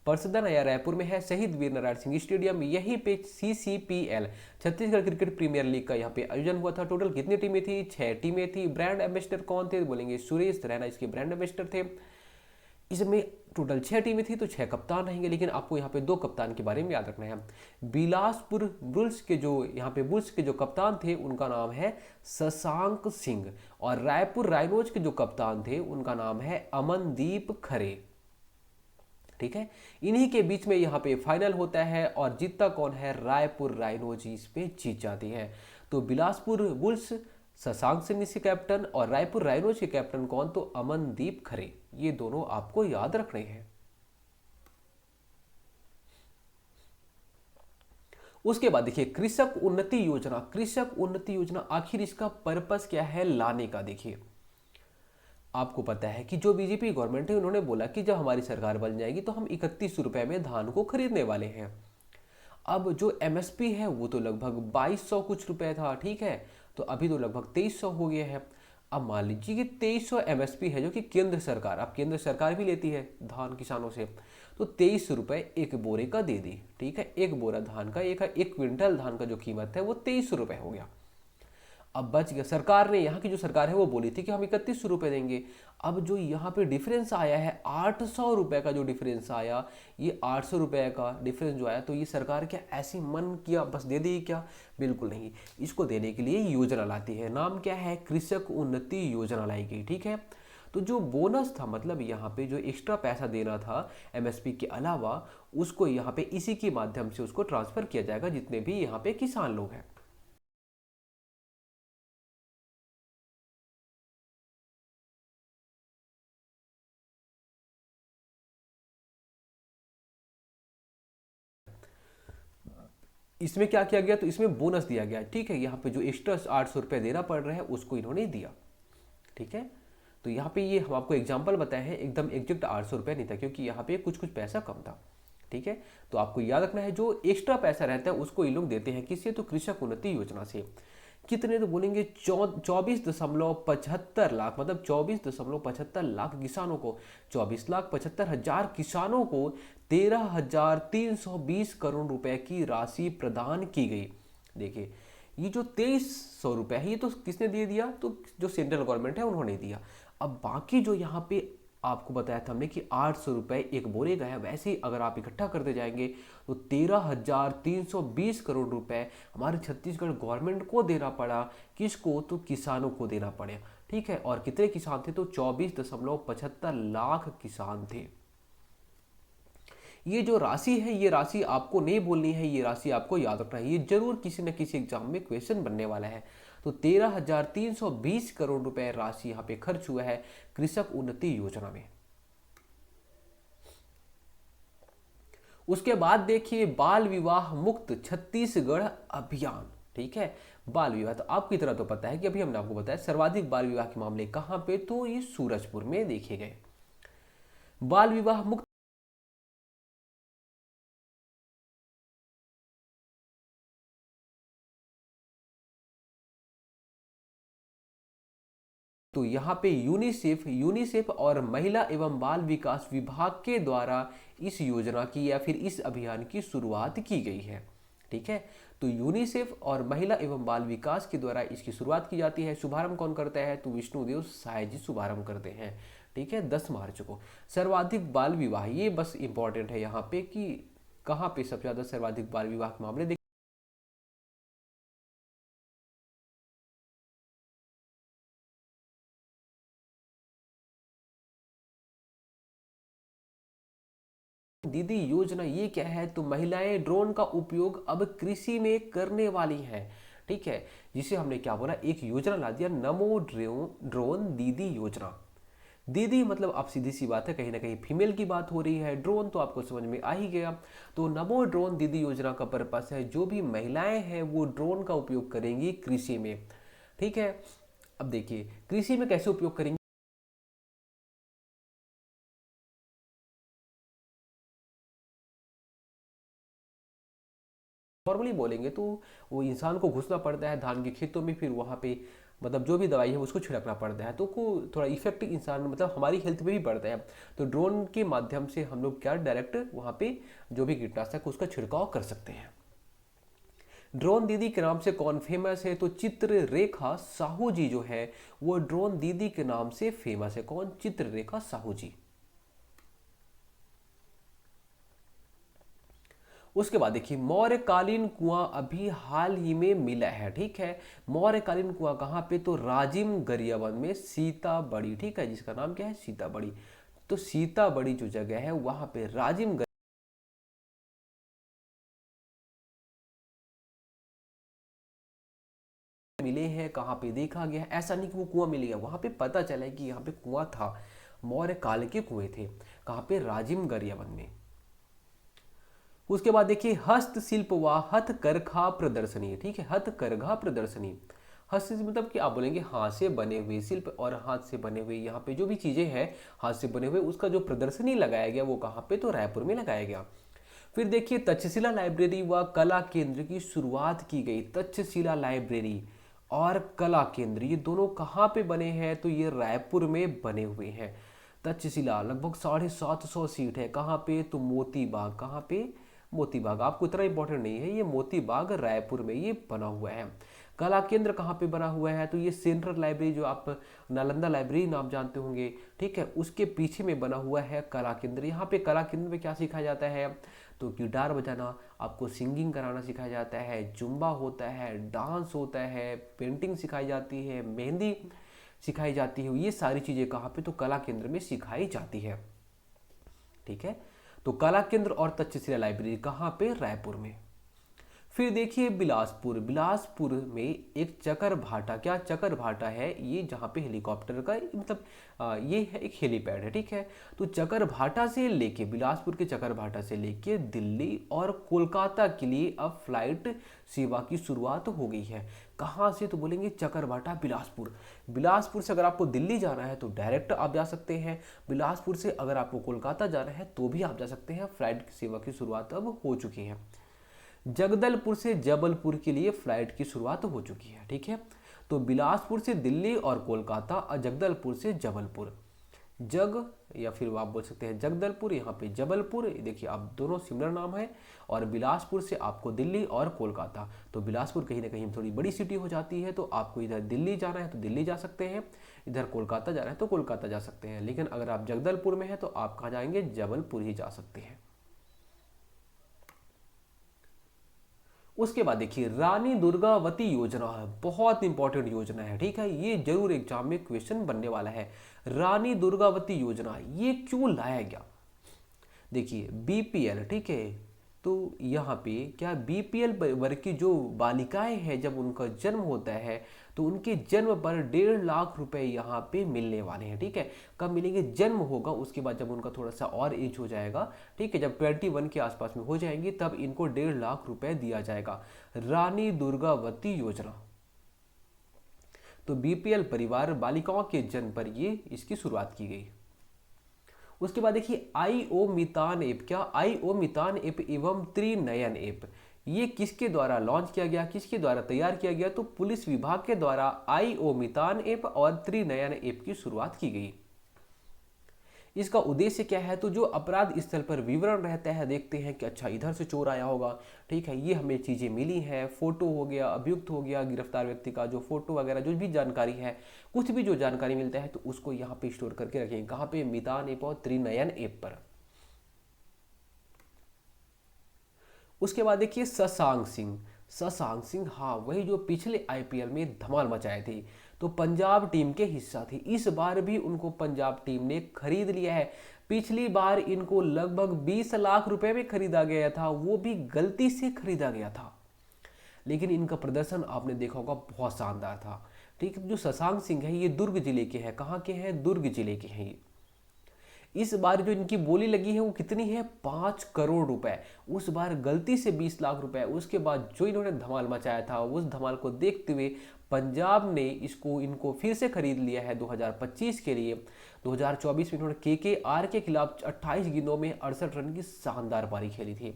परसदा नया रायपुर में है शहीद वीर नारायण सिंह स्टेडियम। यहीं पे CCPL, Chhattisgarh cricket premier league का यहाँ पे आयोजन हुआ था। टोटल कितनी टीमें थी? 6 टीमें थी। ब्रांड एम्बेसडर कौन थे? बोलेंगे सुरेश रैना इसके ब्रांड एम्बेसडर थे। इसमें टोटल 6 टीमें थी तो 6 कप्तान रहेंगे, लेकिन आपको यहाँ पे 2 कप्तान के बारे में याद रखना है। बिलासपुर बुल्स के जो यहाँ पे बुल्स के जो कप्तान थे उनका नाम है शशांक सिंह, और रायपुर राइनोज के जो कप्तान थे उनका नाम है अमनदीप खरे। ठीक है, इन्हीं के बीच में यहाँ पे फाइनल होता है और जीतता कौन है? रायपुर राइनोज इसमें जीत जाती है। तो बिलासपुर बुल्स शशांक सिंह इसके कैप्टन और रायपुर राइनोज के कैप्टन कौन? तो अमनदीप खरे। ये दोनों आपको याद रखने हैं। उसके बाद देखिए कृषक उन्नति योजना। कृषक उन्नति योजना आखिर इसका पर्पस क्या है लाने का? देखिए आपको पता है कि जो बीजेपी गवर्नमेंट है उन्होंने बोला कि जब हमारी सरकार बन जाएगी तो हम 31 रुपए में धान को खरीदने वाले हैं। अब जो MSP है वो तो लगभग 2200 कुछ रुपए था। ठीक है, तो अभी तो लगभग 2300 हो गया है। अब मान लीजिए कि 2300 MSP है जो कि केंद्र सरकार, अब केंद्र सरकार भी लेती है धान किसानों से, तो 23 रुपए एक बोरे का दे दी। ठीक है, एक बोरा धान का, एक क्विंटल धान का जो कीमत है वो 2300 रुपए हो गया। अब बच गया। सरकार ने, यहाँ की जो सरकार है वो बोली थी कि हम 31 रुपए देंगे। अब जो यहाँ पे डिफरेंस आया है 800 रुपए का, जो डिफरेंस आया, ये 800 रुपए का डिफरेंस जो आया, तो ये सरकार क्या ऐसी मन किया बस दे देगी क्या? बिल्कुल नहीं। इसको देने के लिए योजना लाती है। नाम क्या है? कृषक उन्नति योजना लाई गई। ठीक है, तो जो बोनस था, मतलब यहाँ पे जो एक्स्ट्रा पैसा देना था MSP के अलावा, उसको यहाँ पे इसी के माध्यम से उसको ट्रांसफर किया जाएगा जितने भी यहाँ पे किसान लोग हैं। इसमें क्या किया गया? तो इसमें बोनस दिया गया। ठीक है, यहाँ पे जो एक्स्ट्रा 800 रुपये देना पड़ रहा है उसको इन्होंने दिया। ठीक है, तो यहाँ पे ये हम आपको एग्जाम्पल बताए हैं, एकदम एग्जैक्ट 800 रुपये नहीं था क्योंकि यहाँ पे कुछ कुछ पैसा कम था। ठीक है, तो आपको याद रखना है जो एक्स्ट्रा पैसा रहता है उसको ये लोग देते हैं किससे? तो कृषक उन्नति योजना से। कितने? तो बोलेंगे 24.75 लाख, मतलब 24.75 लाख किसानों को, 24,75,000 किसानों को 13,320 करोड़ रुपए की राशि प्रदान की गई। देखिए ये जो 2300 रुपए है ये तो किसने दे दिया? तो जो सेंट्रल गवर्नमेंट है उन्होंने दिया। अब बाकी जो यहाँ पे आपको बताया था हमने कि 800 रुपए एक बोरे का है, वैसे ही अगर आप इकट्ठा करते जाएंगे तो 13,320 करोड़ रुपए हमारे छत्तीसगढ़ गवर्नमेंट को देना पड़ा। किसको? तो किसानों को देना पड़ा। ठीक है, और कितने किसान थे? तो 24.75 लाख किसान थे। ये जो राशि है ये राशि आपको नहीं बोलनी है, ये राशि आपको याद रखना है, ये जरूर किसी न किसी एग्जाम में क्वेश्चन बनने वाला है। तो 13,320 करोड़ रुपए राशि यहाँ पे खर्च हुआ है कृषक उन्नति योजना में। उसके बाद देखिए बाल विवाह मुक्त छत्तीसगढ़ अभियान। ठीक है, बाल विवाह तो आपकी तरह तो पता है कि अभी हमने आपको बताया सर्वाधिक बाल विवाह के मामले कहाँ पे? तो ये सूरजपुर में देखे गए। बाल विवाह मुक्त, तो यहाँ पे यूनिसेफ और महिला एवं बाल विकास विभाग के द्वारा इस योजना की या फिर इस अभियान की शुरुआत की गई है। ठीक है, तो यूनिसेफ और महिला एवं बाल विकास के द्वारा इसकी शुरुआत की जाती है। शुभारंभ कौन करता है? तो विष्णुदेव साय जी शुभारंभ करते हैं। ठीक है, 10 मार्च को। सर्वाधिक बाल विवाह, ये बस इंपॉर्टेंट है यहाँ पे कि कहाँ पे सबसे ज्यादा सर्वाधिक बाल विवाह के मामले दीदी योजना ये क्या है? तो महिलाएं ड्रोन का उपयोग अब कृषि में करने वाली हैं। ठीक है, जिसे हमने क्या बोला, एक योजना ला दिया, नमो ड्रोन दीदी योजना। दीदी मतलब आप सीधी सी बात है कहीं ना कहीं फीमेल की बात हो रही है, ड्रोन तो आपको समझ में आ ही गया। तो नमो ड्रोन दीदी योजना का पर्पस है जो भी महिलाएं हैं वो ड्रोन का उपयोग करेंगी कृषि में। ठीक है, अब देखिए कृषि में कैसे उपयोग करेंगे? नॉर्मली बोलेंगे तो वो इंसान को घुसना पड़ता है धान के खेतों में, फिर वहाँ पे मतलब जो भी दवाई है उसको छिड़कना पड़ता है, तो को थोड़ा इफेक्ट इंसान मतलब हमारी हेल्थ पे भी पड़ता है। तो ड्रोन के माध्यम से हम लोग क्या डायरेक्ट वहाँ पे जो भी कीटनाशक उसका छिड़काव कर सकते हैं। ड्रोन दीदी के नाम से कौन फेमस है? तो चित्ररेखा साहू जी जो है वो ड्रोन दीदी के नाम से फेमस है। कौन? चित्ररेखा साहू जी। उसके बाद देखिए मौर्यकालीन कुआं अभी हाल ही में मिला है, ठीक है। मौर्यकालीन कुआं कहाँ पे? तो राजिम गरियावन में सीताबड़ी, ठीक है, जिसका नाम क्या है? सीताबड़ी। तो सीताबड़ी जो जगह है वहां पे राजिम मिले हैं। कहाँ पे देखा गया है? ऐसा नहीं कि वो कुआं मिल गया, वहां पे पता चला है कि यहाँ पे कुआं था, मौर्य काल के कुएं थे। कहाँ पे? राजिम गरियावन में। उसके बाद देखिए हस्तशिल्प व हथकरघा प्रदर्शनी, ठीक है, हथकरघा प्रदर्शनी। हस्त से मतलब कि आप बोलेंगे हाथ से बने हुए शिल्प और हाथ से बने हुए यहाँ पे जो भी चीजें हैं हाथ से बने हुए, उसका जो प्रदर्शनी लगाया गया वो कहाँ पे? तो रायपुर में लगाया गया। फिर देखिए तक्षशिला लाइब्रेरी व कला केंद्र की शुरुआत की गई। तक्षशिला लाइब्रेरी और कला केंद्र ये दोनों कहाँ पे बने हैं? तो ये रायपुर में बने हुए हैं। तक्षशिला लगभग 750 सीट है। कहाँ पे? तो मोती बाग। कहाँ पे? मोती बाग। आपको इतना इंपॉर्टेंट नहीं है, ये मोती बाग रायपुर में ये बना हुआ है। कला केंद्र कहाँ पे बना हुआ है? तो ये सेंट्रल लाइब्रेरी जो आप नालंदा लाइब्रेरी नाम जानते होंगे, ठीक है, उसके पीछे में बना हुआ है कला केंद्र। यहाँ पे कला केंद्र में क्या सिखाया जाता है? तो गिटार बजाना, आपको सिंगिंग कराना सिखाया जाता है, जुम्बा होता है, डांस होता है, पेंटिंग सिखाई जाती है, मेहंदी सिखाई जाती है। ये सारी चीज़ें कहाँ पे? तो कला केंद्र में सिखाई जाती है, ठीक है। तो कला केंद्र और तक्षशिला लाइब्रेरी कहाँ पे? रायपुर में। फिर देखिए बिलासपुर। बिलासपुर में एक चकर भाटा, क्या चकर भाटा है ये? जहाँ पे हेलीकॉप्टर का मतलब ये है एक हेलीपैड है, ठीक है। तो चकर भाटा से लेके बिलासपुर के चकर भाटा से लेके दिल्ली और कोलकाता के लिए अब फ्लाइट सेवा की शुरुआत हो गई है। कहाँ से? तो बोलेंगे चकर भाटा बिलासपुर। बिलासपुर से अगर आपको दिल्ली जाना है तो डायरेक्ट आप जा सकते हैं। बिलासपुर से अगर आपको कोलकाता जाना है तो भी आप जा सकते हैं। फ्लाइट सेवा की शुरुआत अब हो चुकी है। जगदलपुर से जबलपुर के लिए फ्लाइट की शुरुआत हो चुकी है, ठीक है। तो बिलासपुर से दिल्ली और कोलकाता और जगदलपुर से जबलपुर। जग या फिर आप बोल सकते हैं जगदलपुर, यहाँ पे जबलपुर, देखिए आप दोनों सिमिलर नाम है। और बिलासपुर से आपको दिल्ली और कोलकाता, तो बिलासपुर कहीं ना कहीं थोड़ी बड़ी सिटी हो जाती है, तो आपको इधर दिल्ली जाना है तो दिल्ली जा सकते हैं, इधर कोलकाता जाना है तो कोलकाता जा सकते हैं। लेकिन अगर आप जगदलपुर में हैं तो आप कहाँ जाएंगे? जबलपुर ही जा सकते हैं। उसके बाद देखिए रानी दुर्गावती योजना है, बहुत इंपॉर्टेंट योजना है, ठीक है, ये जरूर एग्जाम में क्वेश्चन बनने वाला है। रानी दुर्गावती योजना ये क्यों लाया गया? देखिए बीपीएल, ठीक है, तो यहाँ पे क्या बीपीएल वर्ग की जो बालिकाएं हैं जब उनका जन्म होता है तो उनके जन्म पर 1.5 लाख रुपए यहाँ पे मिलने वाले हैं, ठीक है। कब मिलेंगे? जन्म होगा उसके बाद जब उनका थोड़ा सा और एज हो जाएगा, ठीक है, जब 21 के आसपास में हो जाएंगे तब इनको 1.5 लाख रुपए दिया जाएगा। रानी दुर्गावती योजना। तो बीपीएल परिवार बालिकाओं के जन्म पर ये इसकी शुरुआत की गई। उसके बाद देखिए आईओ मितान ऐप, क्या आईओ मितान ऐप एवं त्रिनयन ऐप ये किसके द्वारा लॉन्च किया गया, किसके द्वारा तैयार किया गया? तो पुलिस विभाग के द्वारा आईओ मितान ऐप और त्रिनयन ऐप की शुरुआत की गई। इसका उद्देश्य क्या है? तो जो अपराध स्थल पर विवरण रहता है, देखते हैं कि अच्छा इधर से चोर आया होगा, ठीक है, ये हमें चीज़ें मिली हैं, फोटो हो गया, अभियुक्त हो गया, गिरफ्तार व्यक्ति का जो फोटो वगैरह जो भी जानकारी है, कुछ भी जो जानकारी मिलता है तो उसको यहाँ पे स्टोर करके रखेंगे। कहाँ पे? मितान ऐप और त्रिनयन ऐप पर। उसके बाद देखिए शशांक सिंह। शशांक सिंह, हाँ, वही जो पिछले आईपीएल में धमाल मचाए थे, तो पंजाब टीम के हिस्सा थे। इस बार भी उनको पंजाब टीम ने खरीद लिया है। पिछली बार इनको लगभग 20 लाख रुपए में खरीदा गया था, वो भी गलती से खरीदा गया था, लेकिन इनका प्रदर्शन आपने देखा होगा बहुत शानदार था, ठीक है। जो शशांक सिंह है ये दुर्ग जिले के हैं। कहाँ के हैं? दुर्ग जिले के हैं ये। इस बार जो इनकी बोली लगी है वो कितनी है? 5 करोड़ रुपए। उस बार गलती से 20 लाख रुपए, उसके बाद जो इन्होंने धमाल मचाया था उस धमाल को देखते हुए पंजाब ने इनको फिर से खरीद लिया है 2025 के लिए। 2024 में इन्होंने केकेआर के खिलाफ 28 गेंदों में 68 रन की शानदार पारी खेली थी।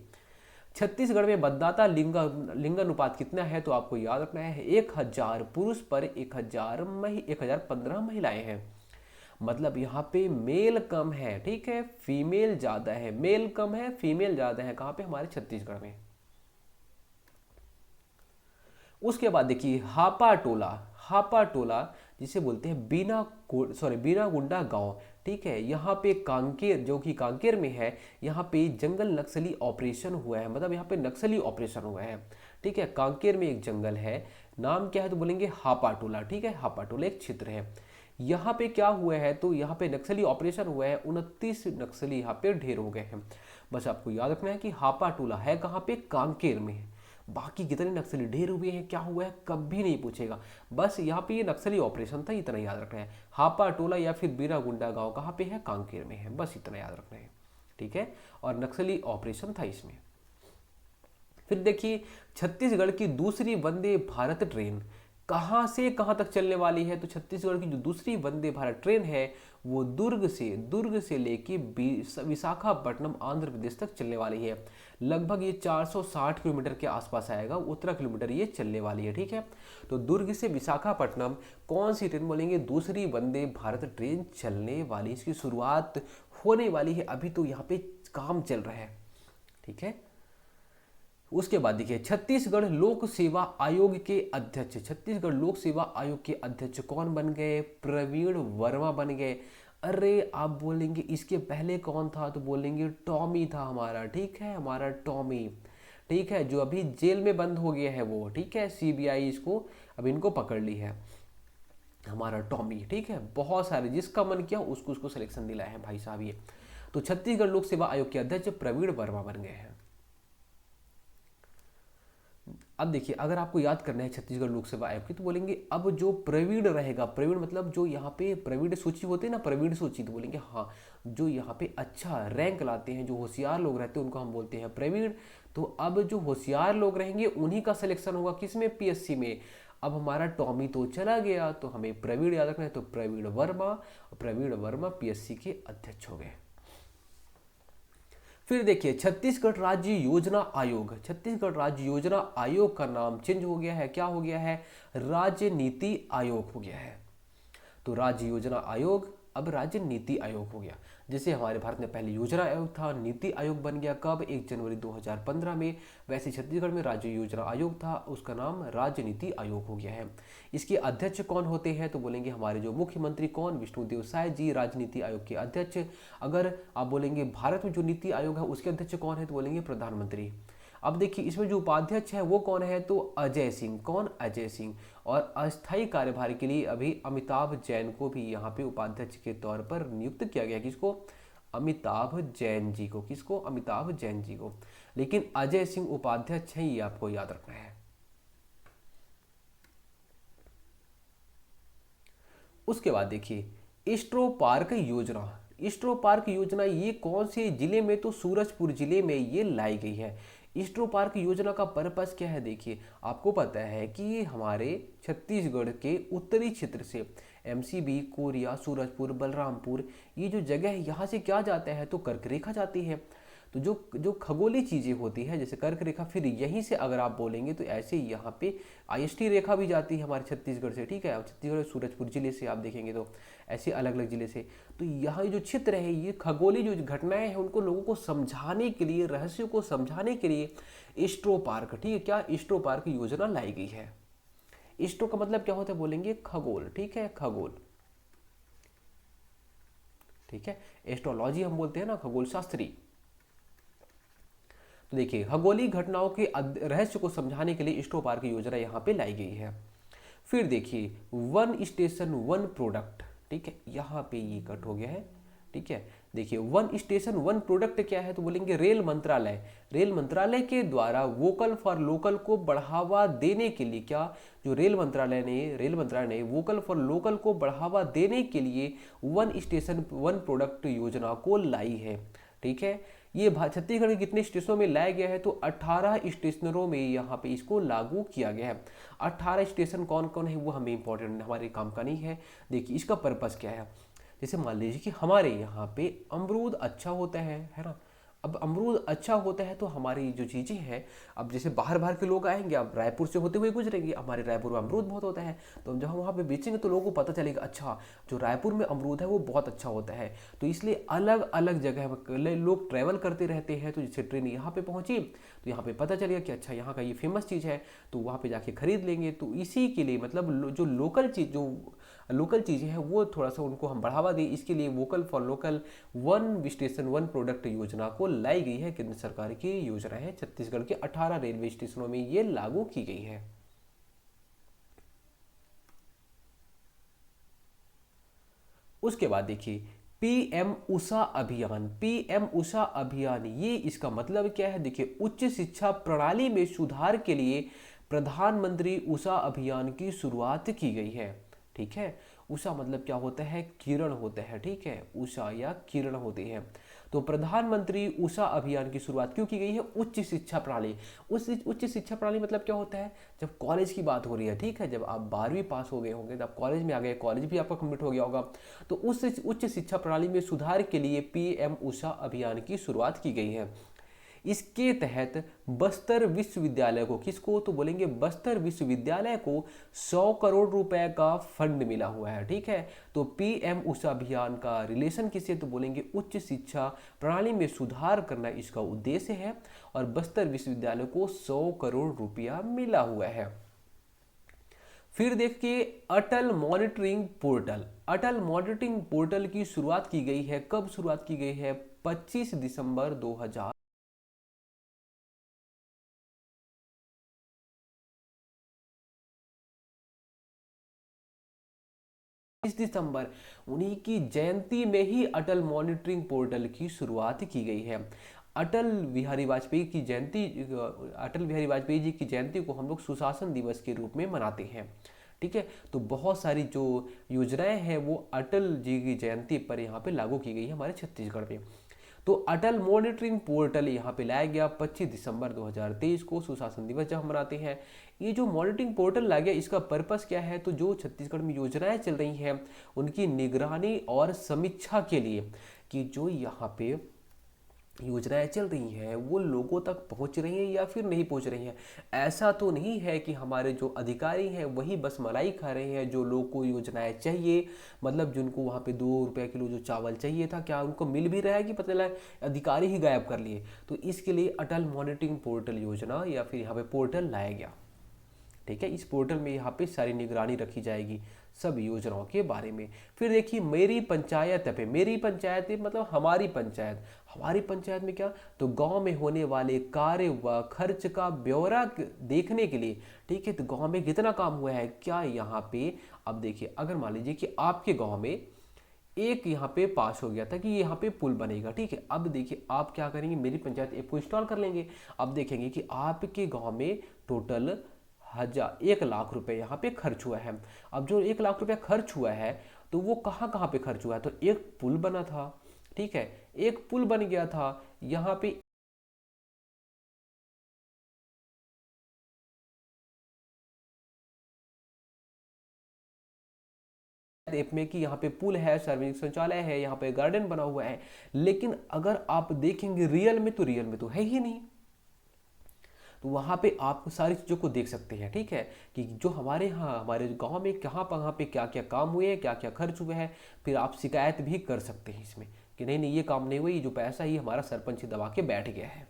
छत्तीसगढ़ में मतदाता लिंगानुपात कितना है तो आपको याद रखना है 1000 पुरुष पर 1015 महिलाएं हैं। मतलब यहाँ पे मेल कम है, ठीक है, फीमेल ज्यादा है। मेल कम है, फीमेल ज्यादा है, कहाँ पे? हमारे छत्तीसगढ़ में। उसके बाद देखिए हापा टोला। हापा टोला जिसे बोलते हैं बीना गुंडा गांव, ठीक है। यहाँ पे कांकेर, जो कि कांकेर में है, यहाँ पे जंगल नक्सली ऑपरेशन हुआ है। मतलब यहाँ पे नक्सली ऑपरेशन हुआ है, ठीक है। कांकेर में एक जंगल है, नाम क्या है तो बोलेंगे हापा टोला, ठीक है। हापा टोला एक क्षेत्र है। यहाँ पे क्या हुआ है तो यहाँ पे नक्सली ऑपरेशन हुआ है, 29 नक्सली यहाँ पे ढेर हो गए हैं। बस आपको याद रखना है कि हापा टोला है कहाँ पे? कांकेर में है। बाकी कितने नक्सली ढेर हुए हैं, क्या हुआ है, कभी नहीं पूछेगा। बस यहाँ पे ये नक्सली ऑपरेशन था, इतना याद रखना है। हापा टोला या फिर बीरा गुंडा गांव कहाँ पे है? कांकेर में है, बस इतना याद रखना है, ठीक है। और नक्सली ऑपरेशन था इसमें। फिर देखिए छत्तीसगढ़ की दूसरी वंदे भारत ट्रेन कहाँ से कहाँ तक चलने वाली है। तो छत्तीसगढ़ की जो दूसरी वंदे भारत ट्रेन है वो दुर्ग से लेके विशाखापट्टनम आंध्र प्रदेश तक चलने वाली है। लगभग ये 460 किलोमीटर के आसपास आएगा, उतना किलोमीटर ये चलने वाली है, ठीक है। तो दुर्ग से विशाखापट्टनम कौन सी ट्रेन बोलेंगे? दूसरी वंदे भारत ट्रेन चलने वाली, इसकी शुरुआत होने वाली है, अभी तो यहाँ पे काम चल रहा है, ठीक है। उसके बाद देखिए छत्तीसगढ़ लोक सेवा आयोग के अध्यक्ष, छत्तीसगढ़ लोक सेवा आयोग के अध्यक्ष कौन बन गए? प्रवीण वर्मा बन गए। अरे आप बोलेंगे इसके पहले कौन था तो बोलेंगे टॉमी था हमारा, ठीक है, हमारा टॉमी, ठीक है, जो अभी जेल में बंद हो गया है वो, ठीक है। सीबीआई इसको अब इनको पकड़ ली है, हमारा टॉमी, ठीक है। बहुत सारे जिसका मन किया उसको उसको सिलेक्शन दिलाया है भाई साहब ये। तो छत्तीसगढ़ लोक सेवा आयोग के अध्यक्ष प्रवीण वर्मा बन गए हैं। अब देखिए अगर आपको याद करना है छत्तीसगढ़ लोक सेवा आयोग की तो बोलेंगे अब जो प्रवीण रहेगा, प्रवीण मतलब जो यहाँ पे प्रवीण सूची होते हैं ना, प्रवीण सूची, तो बोलेंगे हाँ जो यहाँ पे अच्छा रैंक लाते हैं, जो होशियार लोग रहते हैं उनको हम बोलते हैं प्रवीण। तो अब जो होशियार लोग रहेंगे उन्हीं का सिलेक्शन होगा किसमें? पीएससी में। अब हमारा टॉमी तो चला गया तो हमें प्रवीण याद रखना है, तो प्रवीण वर्मा पीएससी के अध्यक्ष हो गए। फिर देखिए छत्तीसगढ़ राज्य योजना आयोग, छत्तीसगढ़ राज्य योजना आयोग का नाम चेंज हो गया है, क्या हो गया है? राज्य नीति आयोग हो गया है। तो राज्य योजना आयोग अब राज्य नीति आयोग हो गया। जैसे हमारे भारत में पहले योजना आयोग था, नीति आयोग बन गया कब? 1 जनवरी 2015 में। वैसे छत्तीसगढ़ में राज्य योजना आयोग था, उसका नाम राज्य नीति आयोग हो गया है। इसके अध्यक्ष कौन होते हैं तो बोलेंगे हमारे जो मुख्यमंत्री कौन? विष्णुदेव साय जी राजनीति आयोग के अध्यक्ष। अगर आप बोलेंगे भारत में जो नीति आयोग है उसके अध्यक्ष कौन है तो बोलेंगे प्रधानमंत्री। अब देखिए इसमें जो उपाध्यक्ष है वो कौन है तो अजय सिंह, कौन? अजय सिंह। और अस्थायी कार्यभार के लिए अभी अमिताभ जैन को भी यहाँ पे उपाध्यक्ष के तौर पर नियुक्त किया गया। किसको? अमिताभ जैन जी को। किसको? अमिताभ जैन जी को। लेकिन अजय सिंह उपाध्यक्ष है, ये आपको याद रखना है। उसके बाद देखिए इस्ट्रो पार्क योजना, इस्ट्रो पार्क योजना ये कौन से जिले में? तो सूरजपुर जिले में ये लाई गई है। इस्ट्रो पार्क योजना का पर्पस क्या है? देखिए आपको पता है कि हमारे छत्तीसगढ़ के उत्तरी क्षेत्र से एमसीबी, कोरिया, सूरजपुर, बलरामपुर, ये जो जगह है यहाँ से क्या जाता है तो कर्क रेखा जाती है। तो जो जो खगोलीय चीज़ें होती है जैसे कर्क रेखा, फिर यहीं से अगर आप बोलेंगे तो ऐसे यहाँ पे आईएसटी रेखा भी जाती है हमारे छत्तीसगढ़ से, ठीक है। छत्तीसगढ़ सूरजपुर जिले से आप देखेंगे तो ऐसे अलग अलग जिले से। तो यहाँ जो चित्र है ये खगोलीय जो घटनाएं हैं उनको लोगों को समझाने के लिए, रहस्यों को समझाने के लिए इस्ट्रो पार्क, ठीक है, क्या इस्ट्रो पार्क योजना लाई गई है। इस्ट्रो का मतलब क्या होता है बोलेंगे खगोल, ठीक है, खगोल, ठीक है। एस्ट्रोलॉजी हम बोलते हैं ना, खगोल शास्त्री। तो देखिए खगोलीय घटनाओं के रहस्य को समझाने के लिए इस्ट्रो पार्क योजना यहाँ पे लाई गई है। फिर देखिए वन स्टेशन वन प्रोडक्ट, ठीक है, यहाँ पे ये कट हो गया है, ठीक है। देखिए वन स्टेशन वन प्रोडक्ट क्या है तो बोलेंगे रेल मंत्रालय। रेल मंत्रालय के द्वारा वोकल फॉर लोकल को बढ़ावा देने के लिए, क्या जो रेल मंत्रालय ने वोकल फॉर लोकल को बढ़ावा देने के लिए वन स्टेशन वन प्रोडक्ट योजना को लाई है, ठीक है। ये छत्तीसगढ़ के कितने स्टेशनों में लाया गया है तो 18 स्टेशनों में यहाँ पे इसको लागू किया गया है। 18 स्टेशन कौन कौन है वो हमें इंपॉर्टेंट, हमारे काम का नहीं है। देखिए इसका पर्पस क्या है, जैसे मान लीजिए कि हमारे यहाँ पे अमरूद अच्छा होता है ना, अब अमरूद अच्छा होता है तो हमारी जो चीज़ें हैं, अब जैसे बाहर बाहर के लोग आएंगे, अब रायपुर से होते हुए गुजरेंगे, हमारे रायपुर में अमरूद बहुत होता है, तो जब हम वहाँ पे बेचेंगे तो लोगों को पता चलेगा अच्छा जो रायपुर में अमरूद है वो बहुत अच्छा होता है। तो इसलिए अलग अलग जगह लोग ट्रैवल करते रहते हैं, तो जैसे ट्रेन यहाँ पे पहुँची तो यहाँ पे पता चलेगा कि अच्छा यहाँ का ये फेमस चीज़ है, तो वहाँ पे जाके खरीद लेंगे। तो इसी के लिए मतलब जो लोकल चीज़ें हैं वो थोड़ा सा उनको हम बढ़ावा दें, इसके लिए vocal for local, one station one product योजना को लाई गई है। केंद्र सरकार की योजना है, छत्तीसगढ़ के 18 रेलवे स्टेशनों में ये लागू की गई है। उसके बाद देखिए पीएम उषा अभियान। पीएम उषा अभियान ये इसका मतलब क्या है, देखिए उच्च शिक्षा प्रणाली में सुधार के लिए प्रधानमंत्री उषा अभियान की शुरुआत की गई है। ठीक है, उषा मतलब क्या होता है, किरण होता है। ठीक है, उषा या किरण होती है। तो प्रधानमंत्री उषा अभियान की शुरुआत क्यों की गई है, उच्च शिक्षा प्रणाली। उच्च शिक्षा प्रणाली मतलब क्या होता है, जब कॉलेज की बात हो रही है, ठीक है, जब आप 12वीं पास हो गए होंगे तो आप कॉलेज में आ गए, कॉलेज भी आपका कंप्लीट हो गया होगा, तो उस उच्च शिक्षा प्रणाली में सुधार के लिए पीएम उषा अभियान की शुरुआत की गई है। इसके तहत बस्तर विश्वविद्यालय को, किसको, तो बोलेंगे बस्तर विश्वविद्यालय को 100 करोड़ रुपए का फंड मिला हुआ है। ठीक है, तो पीएम उषा अभियान का रिलेशन किससे, तो बोलेंगे उच्च शिक्षा प्रणाली में सुधार करना इसका उद्देश्य है, और बस्तर विश्वविद्यालय को 100 करोड़ रुपया मिला हुआ है। फिर देखिए अटल मॉनिटरिंग पोर्टल। अटल मॉनिटरिंग पोर्टल की शुरुआत की गई है, कब शुरुआत की गई है, 25 दिसंबर 2000। इस दिसंबर उन्हीं की जयंती में ही अटल मॉनिटरिंग पोर्टल की शुरुआत की गई है। अटल बिहारी वाजपेयी की जयंती, अटल बिहारी वाजपेयी जी की जयंती को हम लोग सुशासन दिवस के रूप में मनाते हैं। ठीक है, तो बहुत सारी जो योजनाएं हैं वो अटल जी की जयंती पर यहाँ पे लागू की गई है हमारे छत्तीसगढ़ में। तो अटल मॉनिटरिंग पोर्टल यहाँ पे लाया गया 25 दिसंबर 2023 को, सुशासन दिवस जब हम मनाते हैं। ये जो मॉनिटरिंग पोर्टल लाया गया इसका पर्पस क्या है, तो जो छत्तीसगढ़ में योजनाएं चल रही हैं उनकी निगरानी और समीक्षा के लिए, कि जो यहाँ पे योजनाएं चल रही हैं वो लोगों तक पहुंच रही हैं या फिर नहीं पहुंच रही हैं। ऐसा तो नहीं है कि हमारे जो अधिकारी हैं वही बस मलाई खा रहे हैं, जो लोग को योजनाएं चाहिए, मतलब जिनको वहाँ पे 2 रुपये किलो जो चावल चाहिए था, क्या उनको मिल भी रहा है कि पता चला अधिकारी ही गायब कर लिए। तो इसके लिए अटल मॉनिटरिंग पोर्टल योजना या फिर यहाँ पे पोर्टल लाया गया। ठीक है, इस पोर्टल में यहाँ पे सारी निगरानी रखी जाएगी सब योजनाओं के बारे में। फिर देखिए मेरी पंचायत पे, मेरी पंचायत मतलब हमारी पंचायत। हमारी पंचायत में क्या, तो गांव में होने वाले कार्य व खर्च का ब्यौरा देखने के लिए। ठीक है, तो गांव में कितना काम हुआ है क्या यहाँ पे। अब देखिए अगर मान लीजिए कि आपके गांव में एक यहाँ पे पास हो गया था कि यहाँ पे पुल बनेगा। ठीक है, अब देखिए आप क्या करेंगे, मेरी पंचायत ऐप को इंस्टॉल कर लेंगे। अब देखेंगे कि आपके गांव में टोटल 1 लाख रुपए यहाँ पे खर्च हुआ है। अब जो 1 लाख रुपया खर्च हुआ है तो वो कहाँ कहाँ पे खर्च हुआ है, तो एक पुल बना था। ठीक है, एक पुल बन गया था यहाँ पे ऐप में, कि यहाँ पे पुल है, सार्वजनिक शौचालय है, यहाँ पे गार्डन बना हुआ है। लेकिन अगर आप देखेंगे रियल में, तो रियल में तो है ही नहीं। तो वहाँ पे आप सारी चीज़ों को देख सकते हैं। ठीक है, कि जो हमारे यहाँ हमारे गांव में कहाँ पे क्या क्या काम हुए हैं, क्या क्या खर्च हुए हैं। फिर आप शिकायत भी कर सकते हैं इसमें कि नहीं नहीं ये काम नहीं हुआ, ये जो पैसा ही हमारा सरपंच ही दबा के बैठ गया है।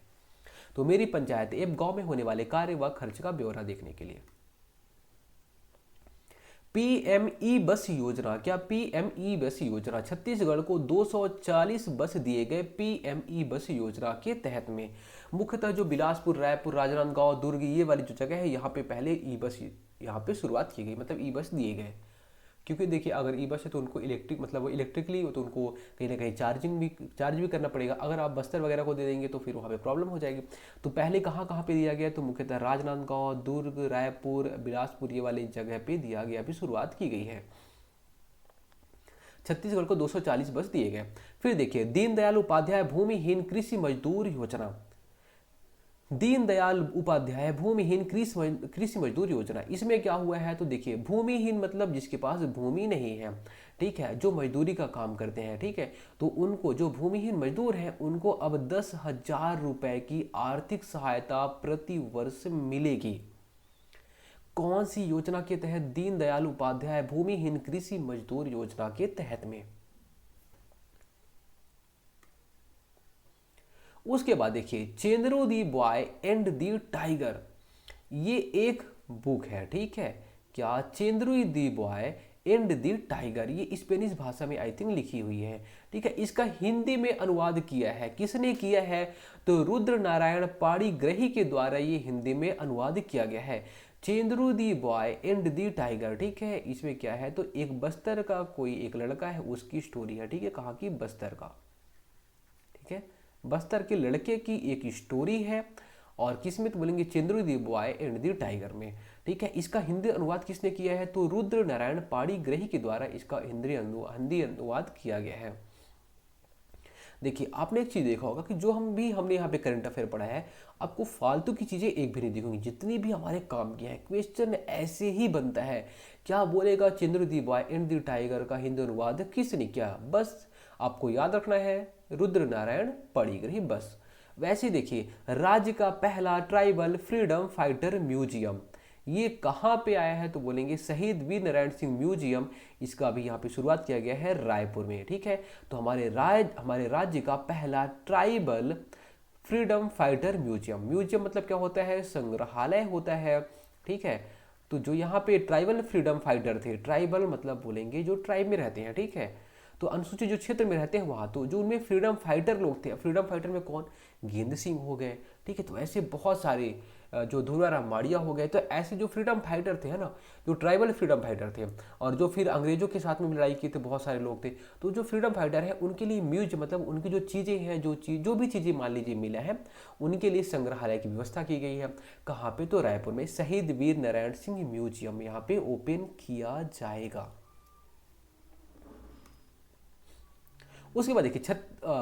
तो मेरी पंचायत ऐप गांव में होने वाले कार्य व खर्च का ब्यौरा देखने के लिए। पीएमई बस योजना, क्या पीएमई बस योजना, छत्तीसगढ़ को 240 बस दिए गए पीएमई बस योजना के तहत में। मुख्यतः जो बिलासपुर, रायपुर, राजनांदगांव, दुर्ग ये वाली जो जगह है यहाँ पे पहले ई बस यहाँ पे शुरुआत की गई, मतलब ई बस दिए गए। क्योंकि देखिए अगर ई बस है तो उनको इलेक्ट्रिक, मतलब वो इलेक्ट्रिकली, तो उनको कहीं ना कहीं चार्ज भी करना पड़ेगा। अगर आप बस्तर वगैरह को दे देंगे तो फिर वहाँ पे प्रॉब्लम हो जाएगी। तो पहले कहाँ कहाँ पे दिया गया, तो मुख्यतः राजनांदगांव, दुर्ग, रायपुर, बिलासपुर ये वाली जगह पे दिया गया, अभी शुरुआत की गई है। छत्तीसगढ़ को 240 बस दिए गए। फिर देखिए दीनदयाल उपाध्याय भूमिहीन कृषि मजदूर योजना। दीनदयाल उपाध्याय भूमिहीन कृषि मजदूर योजना, इसमें क्या हुआ है तो देखिए, भूमिहीन मतलब जिसके पास भूमि नहीं है, ठीक है, जो मजदूरी का काम करते हैं, ठीक है, तो उनको, जो भूमिहीन मजदूर हैं, उनको अब 10,000 रुपए की आर्थिक सहायता प्रति वर्ष मिलेगी। कौन सी योजना के तहत? दीनदयाल उपाध्याय भूमिहीन कृषि मजदूर योजना के तहत में। उसके बाद देखिए, Chendru the boy and the tiger, ये एक बुक है, ठीक है, क्या? Chendru the boy and the tiger, ये स्पेनिश भाषा में आई थिंक लिखी हुई है, ठीक है। इसका हिंदी में अनुवाद किया है, किसने किया है तो रुद्र नारायण पाणिग्रही के द्वारा ये हिंदी में अनुवाद किया गया है। Chendru the boy and the tiger, ठीक है। इसमें क्या है तो एक बस्तर का कोई एक लड़का है, उसकी स्टोरी है, ठीक है, कहाँ की? बस्तर का, ठीक है, बस्तर के लड़के की एक स्टोरी है। और किसमें तो बोलेंगे? Chendru the boy and the tiger में, ठीक है। इसका हिंदी अनुवाद किसने किया है तो रुद्र नारायण पाणिग्रही के द्वारा इसका हिंदी अनुवाद किया गया है। देखिए, आपने एक चीज देखा होगा कि जो हमने यहाँ पे करंट अफेयर पढ़ा है, आपको फालतू की चीजें एक भी नहीं दिखेंगी। जितनी भी हमारे काम किया है, क्वेश्चन ऐसे ही बनता है। क्या बोलेगा? Chendru the boy and the tiger का हिंदी अनुवाद किसने किया? बस आपको याद रखना है, रुद्र नारायण पाणिग्रही, बस। वैसे देखिए, राज्य का पहला ट्राइबल फ्रीडम फाइटर म्यूजियम, ये कहाँ पे आया है तो बोलेंगे शहीद वीर नारायण सिंह म्यूजियम। इसका भी यहाँ पे शुरुआत किया गया है रायपुर में, ठीक है। तो हमारे राज्य का पहला tribal freedom fighter museum, museum मतलब क्या होता है? संग्रहालय होता है, ठीक है। तो जो यहाँ पे ट्राइबल फ्रीडम फाइटर थे, ट्राइबल मतलब बोलेंगे जो ट्राइब में रहते हैं, ठीक है, तो अनुसूचित जो क्षेत्र में रहते हैं वहाँ, तो जो उनमें फ्रीडम फाइटर लोग थे, फ्रीडम फाइटर में कौन? गेंद सिंह हो गए, ठीक है। तो ऐसे बहुत सारे जो धुराराम माड़िया हो गए, तो ऐसे जो फ्रीडम फाइटर थे, है ना, जो ट्राइबल फ्रीडम फाइटर थे, और जो फिर अंग्रेजों के साथ में लड़ाई की थे, बहुत सारे लोग थे। तो जो फ्रीडम फाइटर है उनके लिए म्यूजियम मतलब उनकी जो चीज़ें हैं, जो भी चीज़ें मान लीजिए मिला है, उनके लिए संग्रहालय की व्यवस्था की गई है। कहाँ पे? तो रायपुर में शहीद वीर नारायण सिंह म्यूजियम यहाँ पे ओपन किया जाएगा। उसके बाद देखिए,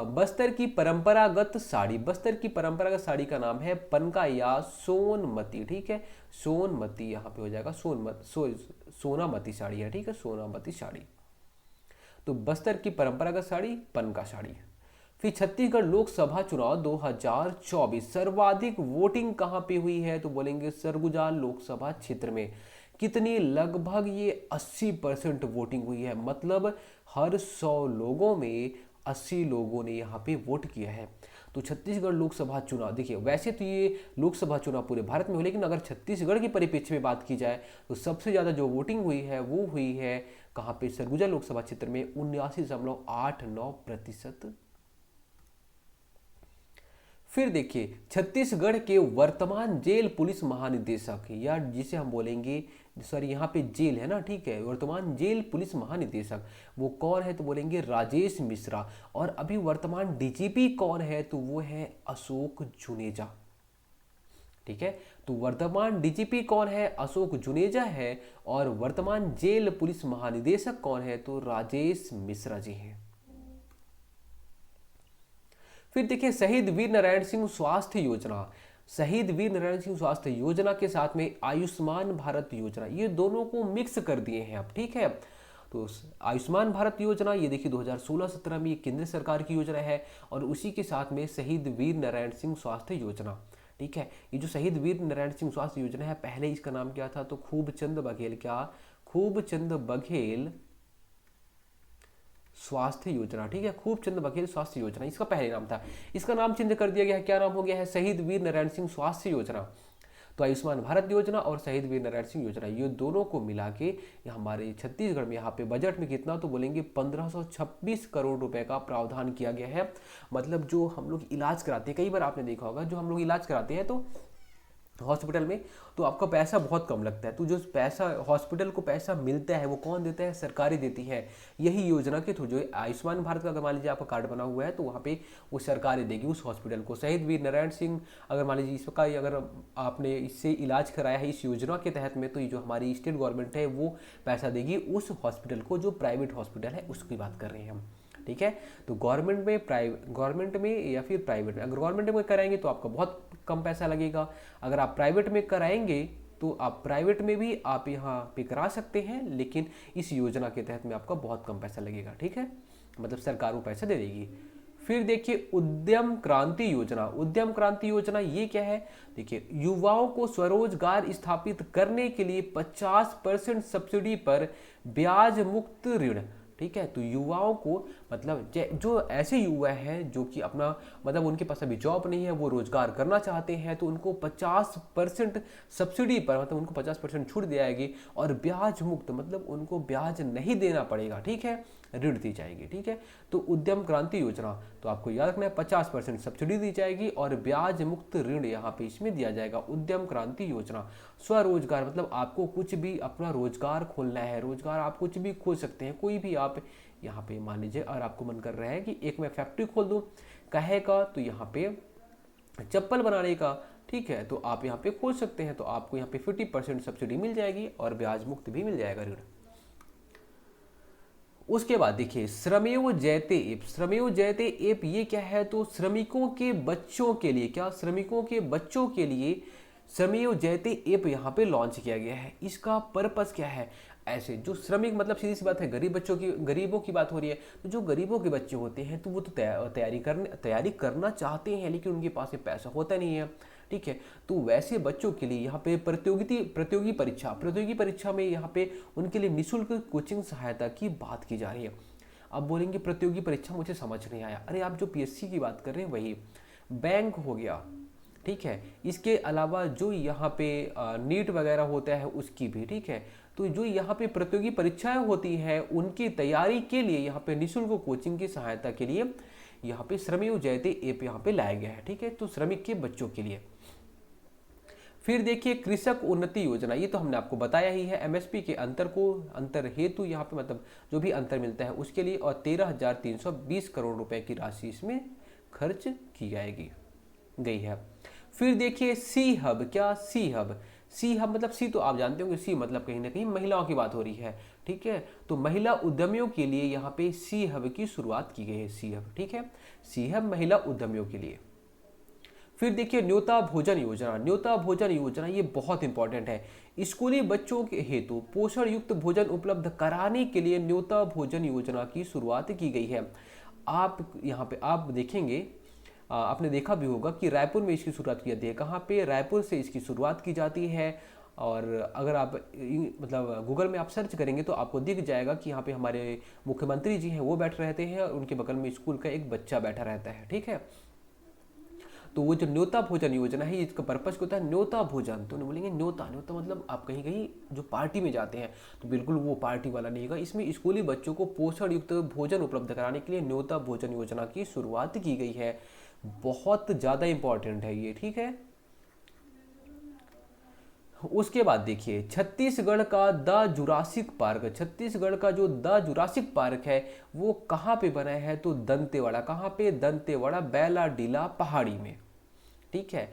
बस्तर की परंपरागत साड़ी, बस्तर की परंपरागत साड़ी का नाम है पनका या सोनमती, ठीक है, सोनमती यहाँ पे हो जाएगा, सोनामती साड़ी है, ठीक है, सोनामती साड़ी। तो बस्तर की परंपरागत साड़ी पनका साड़ी है। फिर छत्तीसगढ़ लोकसभा चुनाव 2024, सर्वाधिक वोटिंग कहाँ पे हुई है तो बोलेंगे सरगुजा लोकसभा क्षेत्र में। कितनी? लगभग ये 80% वोटिंग हुई है, मतलब हर 100 लोगों में 80 लोगों ने यहाँ पे वोट किया है। तो छत्तीसगढ़ लोकसभा चुनाव, देखिए वैसे तो ये लोकसभा चुनाव पूरे भारत में हुए, लेकिन अगर छत्तीसगढ़ के परिप्रेक्ष्य में बात की जाए तो सबसे ज़्यादा जो वोटिंग हुई है वो हुई है कहाँ पे? सरगुजा लोकसभा क्षेत्र में 79.89%। फिर देखिए, छत्तीसगढ़ के वर्तमान जेल पुलिस महानिदेशक, या जिसे हम बोलेंगे, सॉरी यहाँ पे जेल है ना, ठीक है, वर्तमान जेल पुलिस महानिदेशक वो कौन है तो बोलेंगे राजेश मिश्रा। और अभी वर्तमान डीजीपी कौन है तो वो है अशोक जुनेजा, ठीक है। तो वर्तमान डीजीपी कौन है? अशोक जुनेजा है। और वर्तमान जेल पुलिस महानिदेशक कौन है तो राजेश मिश्रा जी हैं। फिर देखिए, शहीद वीर नारायण सिंह स्वास्थ्य योजना, शहीद वीर नारायण सिंह स्वास्थ्य योजना के साथ में आयुष्मान भारत योजना, ये दोनों को मिक्स कर दिए हैं आप, ठीक है। तो आयुष्मान भारत योजना ये देखिए 2016-17 में ये केंद्र सरकार की योजना है, और उसी के साथ में शहीद वीर नारायण सिंह स्वास्थ्य योजना, ठीक है। ये जो शहीद वीर नारायण सिंह स्वास्थ्य योजना है, पहले इसका नाम क्या था तो खूबचंद बघेल, क्या? खूबचंद बघेल स्वास्थ्य योजना, ठीक है, खूबचंद बघेल स्वास्थ्य योजना इसका पहले नाम था। इसका नाम चेंज कर दिया गया है, क्या नाम हो गया है? शहीद वीर नारायण सिंह स्वास्थ्य योजना। तो आयुष्मान भारत योजना और शहीद वीर नारायण सिंह योजना, ये दोनों को मिला के हमारे छत्तीसगढ़ में यहाँ पे बजट में कितना तो बोलेंगे 1526 करोड़ रुपए का प्रावधान किया गया है। मतलब जो हम लोग इलाज कराते हैं, कई बार आपने देखा होगा, जो हम लोग इलाज कराते हैं तो हॉस्पिटल में, तो आपका पैसा बहुत कम लगता है। तो जो पैसा हॉस्पिटल को पैसा मिलता है वो कौन देता है? सरकारें देती है। यही योजना के थ्रू जो आयुष्मान भारत का अगर मान लीजिए आपका कार्ड बना हुआ है तो वहाँ पे वो सरकारें देगी उस हॉस्पिटल को। शहीद वीर नारायण सिंह अगर मान लीजिए इसका अगर आपने इससे इलाज कराया है इस योजना के तहत में, तो ये जो हमारी स्टेट गवर्नमेंट है वो पैसा देगी उस हॉस्पिटल को, जो प्राइवेट हॉस्पिटल है उसकी बात कर रहे हैं हम, ठीक है। तो गवर्नमेंट में या फिर प्राइवेट में, अगर गवर्नमेंट में कराएंगे तो आपका बहुत कम पैसा लगेगा, अगर आप प्राइवेट में कराएंगे तो आप प्राइवेट में भी आप यहाँ पे करा सकते हैं, लेकिन इस योजना के तहत में आपका बहुत कम पैसा लगेगा, ठीक है, मतलब सरकार वो पैसा दे देगी। फिर देखिए उद्यम क्रांति योजना। उद्यम क्रांति योजना ये क्या है? देखिए युवाओं को स्वरोजगार स्थापित करने के लिए 50% सब्सिडी पर ब्याज मुक्त ऋण, ठीक है। तो युवाओं को मतलब जो ऐसे युवा हैं जो कि अपना मतलब उनके पास अभी जॉब नहीं है, वो रोजगार करना चाहते हैं, तो उनको 50% सब्सिडी पर मतलब उनको 50% छूट दी जाएगी और ब्याज मुक्त मतलब उनको ब्याज नहीं देना पड़ेगा, ठीक है, ऋण दी जाएगी, ठीक है। तो उद्यम क्रांति योजना, तो आपको याद रखना है 50% सब्सिडी दी जाएगी और ब्याज मुक्त ऋण यहाँ पे इसमें दिया जाएगा। उद्यम क्रांति योजना। स्वरोजगार मतलब आपको कुछ भी अपना रोजगार खोलना है, रोजगार आप कुछ भी खोल सकते हैं, कोई भी आप यहाँ पे मान लीजिए और आपको मन कर रहा है कि एक मैं फैक्ट्री खोल दूँ कहे का, तो यहाँ पे चप्पल बनाने का, ठीक है, तो आप यहाँ पे खोल सकते हैं, तो आपको यहाँ पे 50% सब्सिडी मिल जाएगी और ब्याज मुक्त भी मिल जाएगा ऋण। उसके बाद देखिए श्रमेव जयते ऐप। श्रमेव जयते ऐप ये क्या है? तो श्रमिकों के बच्चों के लिए, क्या श्रमिकों के बच्चों के लिए श्रमेव जयते ऐप यहाँ पे लॉन्च किया गया है। इसका पर्पस क्या है? ऐसे जो श्रमिक मतलब सीधी सी बात है, गरीबों की बात हो रही है, तो जो गरीबों के बच्चे होते हैं तो वो तो तैयारी करना चाहते हैं, लेकिन उनके पास में पैसा होता नहीं है, ठीक है। तो वैसे बच्चों के लिए यहाँ पे प्रतियोगी परीक्षा में यहाँ पे उनके लिए निःशुल्क कोचिंग सहायता की बात की जा रही है। अब बोलेंगे प्रतियोगी परीक्षा मुझे समझ नहीं आया। अरे आप जो पीएससी की बात कर रहे हैं वही बैंक हो गया, ठीक है। इसके अलावा जो यहाँ पे नीट वगैरह होता है उसकी भी, ठीक है। तो जो यहाँ पे प्रतियोगी परीक्षाएं होती हैं उनकी तैयारी के लिए यहाँ पे निःशुल्क कोचिंग की सहायता के लिए यहाँ पे श्रमेव जयते ऐप यहाँ पे लाया गया है, ठीक है, तो श्रमिक के बच्चों के लिए। फिर देखिए कृषक उन्नति योजना, ये तो हमने आपको बताया ही है, एमएसपी के अंतर हेतु यहाँ पे मतलब जो भी अंतर मिलता है उसके लिए, और 13,320 करोड़ रुपए की राशि इसमें खर्च की गई है। फिर देखिए सी हब। क्या सी हब मतलब सी तो आप जानते होंगे, सी मतलब कहीं ना कहीं महिलाओं की बात हो रही है, ठीक है। तो महिला उद्यमियों के लिए यहाँ पे सी हब की शुरुआत की गई है, सी हब, ठीक है, सी हब महिला उद्यमियों के लिए। फिर देखिए न्योता भोजन योजना ये बहुत इंपॉर्टेंट है। स्कूली बच्चों के हेतु पोषण युक्त भोजन उपलब्ध कराने के लिए न्योता भोजन योजना की शुरुआत की गई है। आप यहाँ पे आप देखेंगे, आपने देखा भी होगा कि रायपुर में इसकी शुरुआत की जाती है। कहाँ पे? रायपुर से इसकी शुरुआत की जाती है। और अगर आप मतलब गूगल में आप सर्च करेंगे तो आपको दिख जाएगा कि यहाँ पे हमारे मुख्यमंत्री जी हैं वो बैठ रहते हैं और उनके बगल में स्कूल का एक बच्चा बैठा रहता है, ठीक है। तो वो जो न्योता भोजन योजना है इसका पर्पस क्या होता है? न्योता भोजन। तो बोलेंगे न्योता मतलब आप कहीं जो पार्टी में जाते हैं तो बिल्कुल वो पार्टी वाला नहीं होगा। इसमें स्कूली बच्चों को पोषण युक्त भोजन उपलब्ध कराने के लिए न्योता भोजन योजना की शुरुआत की गई है। बहुत ज़्यादा इंपॉर्टेंट है ये, ठीक है। उसके बाद देखिए छत्तीसगढ़ का द जुरासिक पार्क। छत्तीसगढ़ का जो द जुरासिक पार्क है वो कहाँ पे बना है? तो दंतेवाड़ा। कहाँ पे? दंतेवाड़ा बैलाडीला पहाड़ी में, ठीक है।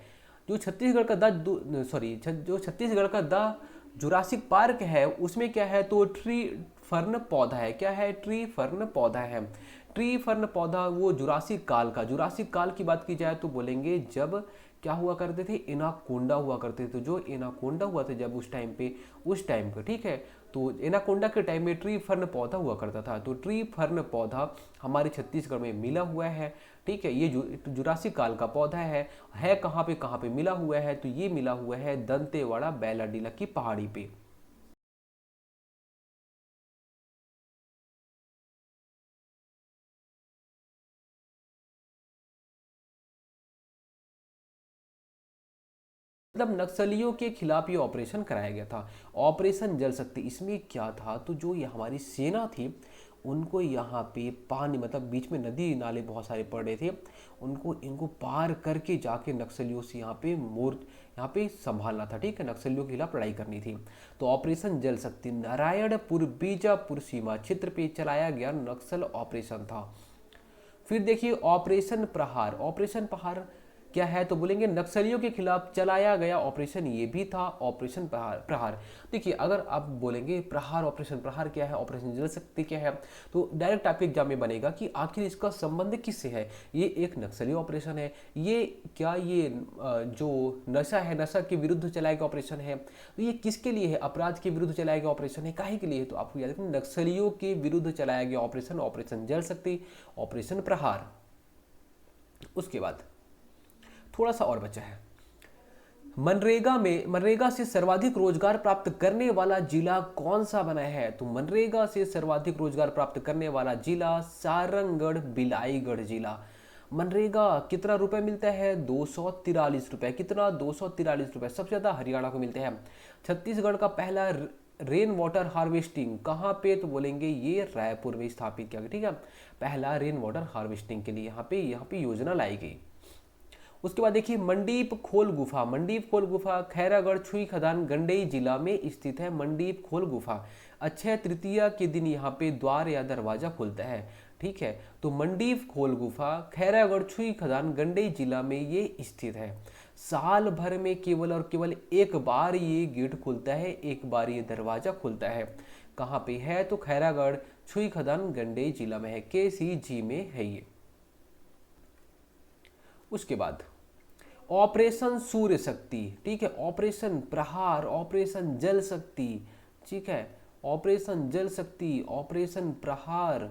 जो छत्तीसगढ़ का जो छत्तीसगढ़ का द जुरासिक पार्क है उसमें क्या है? तो ट्री फर्न पौधा है। क्या है? ट्री फर्न पौधा है। ट्री फर्न पौधा वो जुरासिक काल की बात की जाए तो बोलेंगे जब क्या हुआ करते थे? एनाकोंडा हुआ करते थे। तो जो एनाकोंडा हुआ था जब उस टाइम पे, ठीक है, तो एनाकोंडा के टाइम में ट्री फर्न पौधा हुआ करता था। तो ट्री फर्न पौधा हमारे छत्तीसगढ़ में मिला हुआ है, ठीक है। ये जुरासिक काल का पौधा है कहाँ पे मिला हुआ है? तो ये मिला हुआ है दंतेवाड़ा बैलाडीला की पहाड़ी पे। मतलब नक्सलियों के खिलाफ ये ऑपरेशन कराया गया था, ऑपरेशन जल शक्ति। इसमें क्या था? तो जो ये हमारी सेना थी उनको यहाँ पे पानी मतलब बीच में नदी नाले बहुत सारे पड़ रहे थे, इनको पार करके जाके नक्सलियों से यहाँ पे संभालना था, ठीक है, नक्सलियों के खिलाफ लड़ाई करनी थी। तो ऑपरेशन जल शक्ति नारायणपुर बीजापुर सीमा क्षेत्र पे चलाया गया नक्सल ऑपरेशन था। फिर देखिए ऑपरेशन प्रहार क्या है तो बोलेंगे नक्सलियों के खिलाफ चलाया गया ऑपरेशन, ये भी था ऑपरेशन प्रहार। प्रहार देखिए, अगर आप बोलेंगे प्रहार, ऑपरेशन प्रहार क्या है, ऑपरेशन जल शक्ति क्या है, तो डायरेक्ट आपके एग्जाम में बनेगा कि आखिर इसका संबंध किससे है। ये एक नक्सली ऑपरेशन है, ये क्या ये जो नशा है, नशा के विरुद्ध चलाया गया ऑपरेशन है, तो ये किसके लिए है, अपराध के विरुद्ध चलाया गया ऑपरेशन है, काहे के लिए है, तो आपको याद रखना नक्सलियों के विरुद्ध चलाया गया ऑपरेशन, ऑपरेशन जल शक्ति, ऑपरेशन प्रहार। उसके बाद थोड़ा सा और बचा है, मनरेगा से सर्वाधिक रोजगार प्राप्त करने वाला जिला कौन सा बना है, तो मनरेगा से सर्वाधिक रोजगार प्राप्त करने वाला जिला सारंगढ़ बिलाईगढ़ जिला। मनरेगा कितना रुपए मिलता है, 243 रुपए, कितना 243 रुपए, सबसे ज्यादा हरियाणा को मिलते हैं। छत्तीसगढ़ का पहला रेन वाटर हार्वेस्टिंग कहाँ पे, तो बोलेंगे ये रायपुर में स्थापित किया गया, ठीक है, पहला रेन वाटर हार्वेस्टिंग के लिए यहाँ पे योजना लाई गई। उसके बाद देखिए मंडीप खोल गुफा, मंडीप खोल गुफा खैरागढ़ छुई खदान गंडई जिला में स्थित है। मंडीप खोल गुफा अक्षय तृतीया के दिन यहाँ पे द्वार या दरवाजा खुलता है, ठीक है, तो मंडीप खोल गुफा खैरागढ़ छुई खदान गंडई जिला में ये स्थित है। साल भर में केवल और केवल एक बार ये गेट खुलता है, एक बार ये दरवाजा खुलता है। कहाँ पे है, तो खैरागढ़ छुई खदान गंडई जिला में है, KCG में है ये। उसके बाद ऑपरेशन सूर्य शक्ति, ठीक है, ऑपरेशन प्रहार, ऑपरेशन जल शक्ति, ठीक है, ऑपरेशन जल शक्ति, ऑपरेशन प्रहार,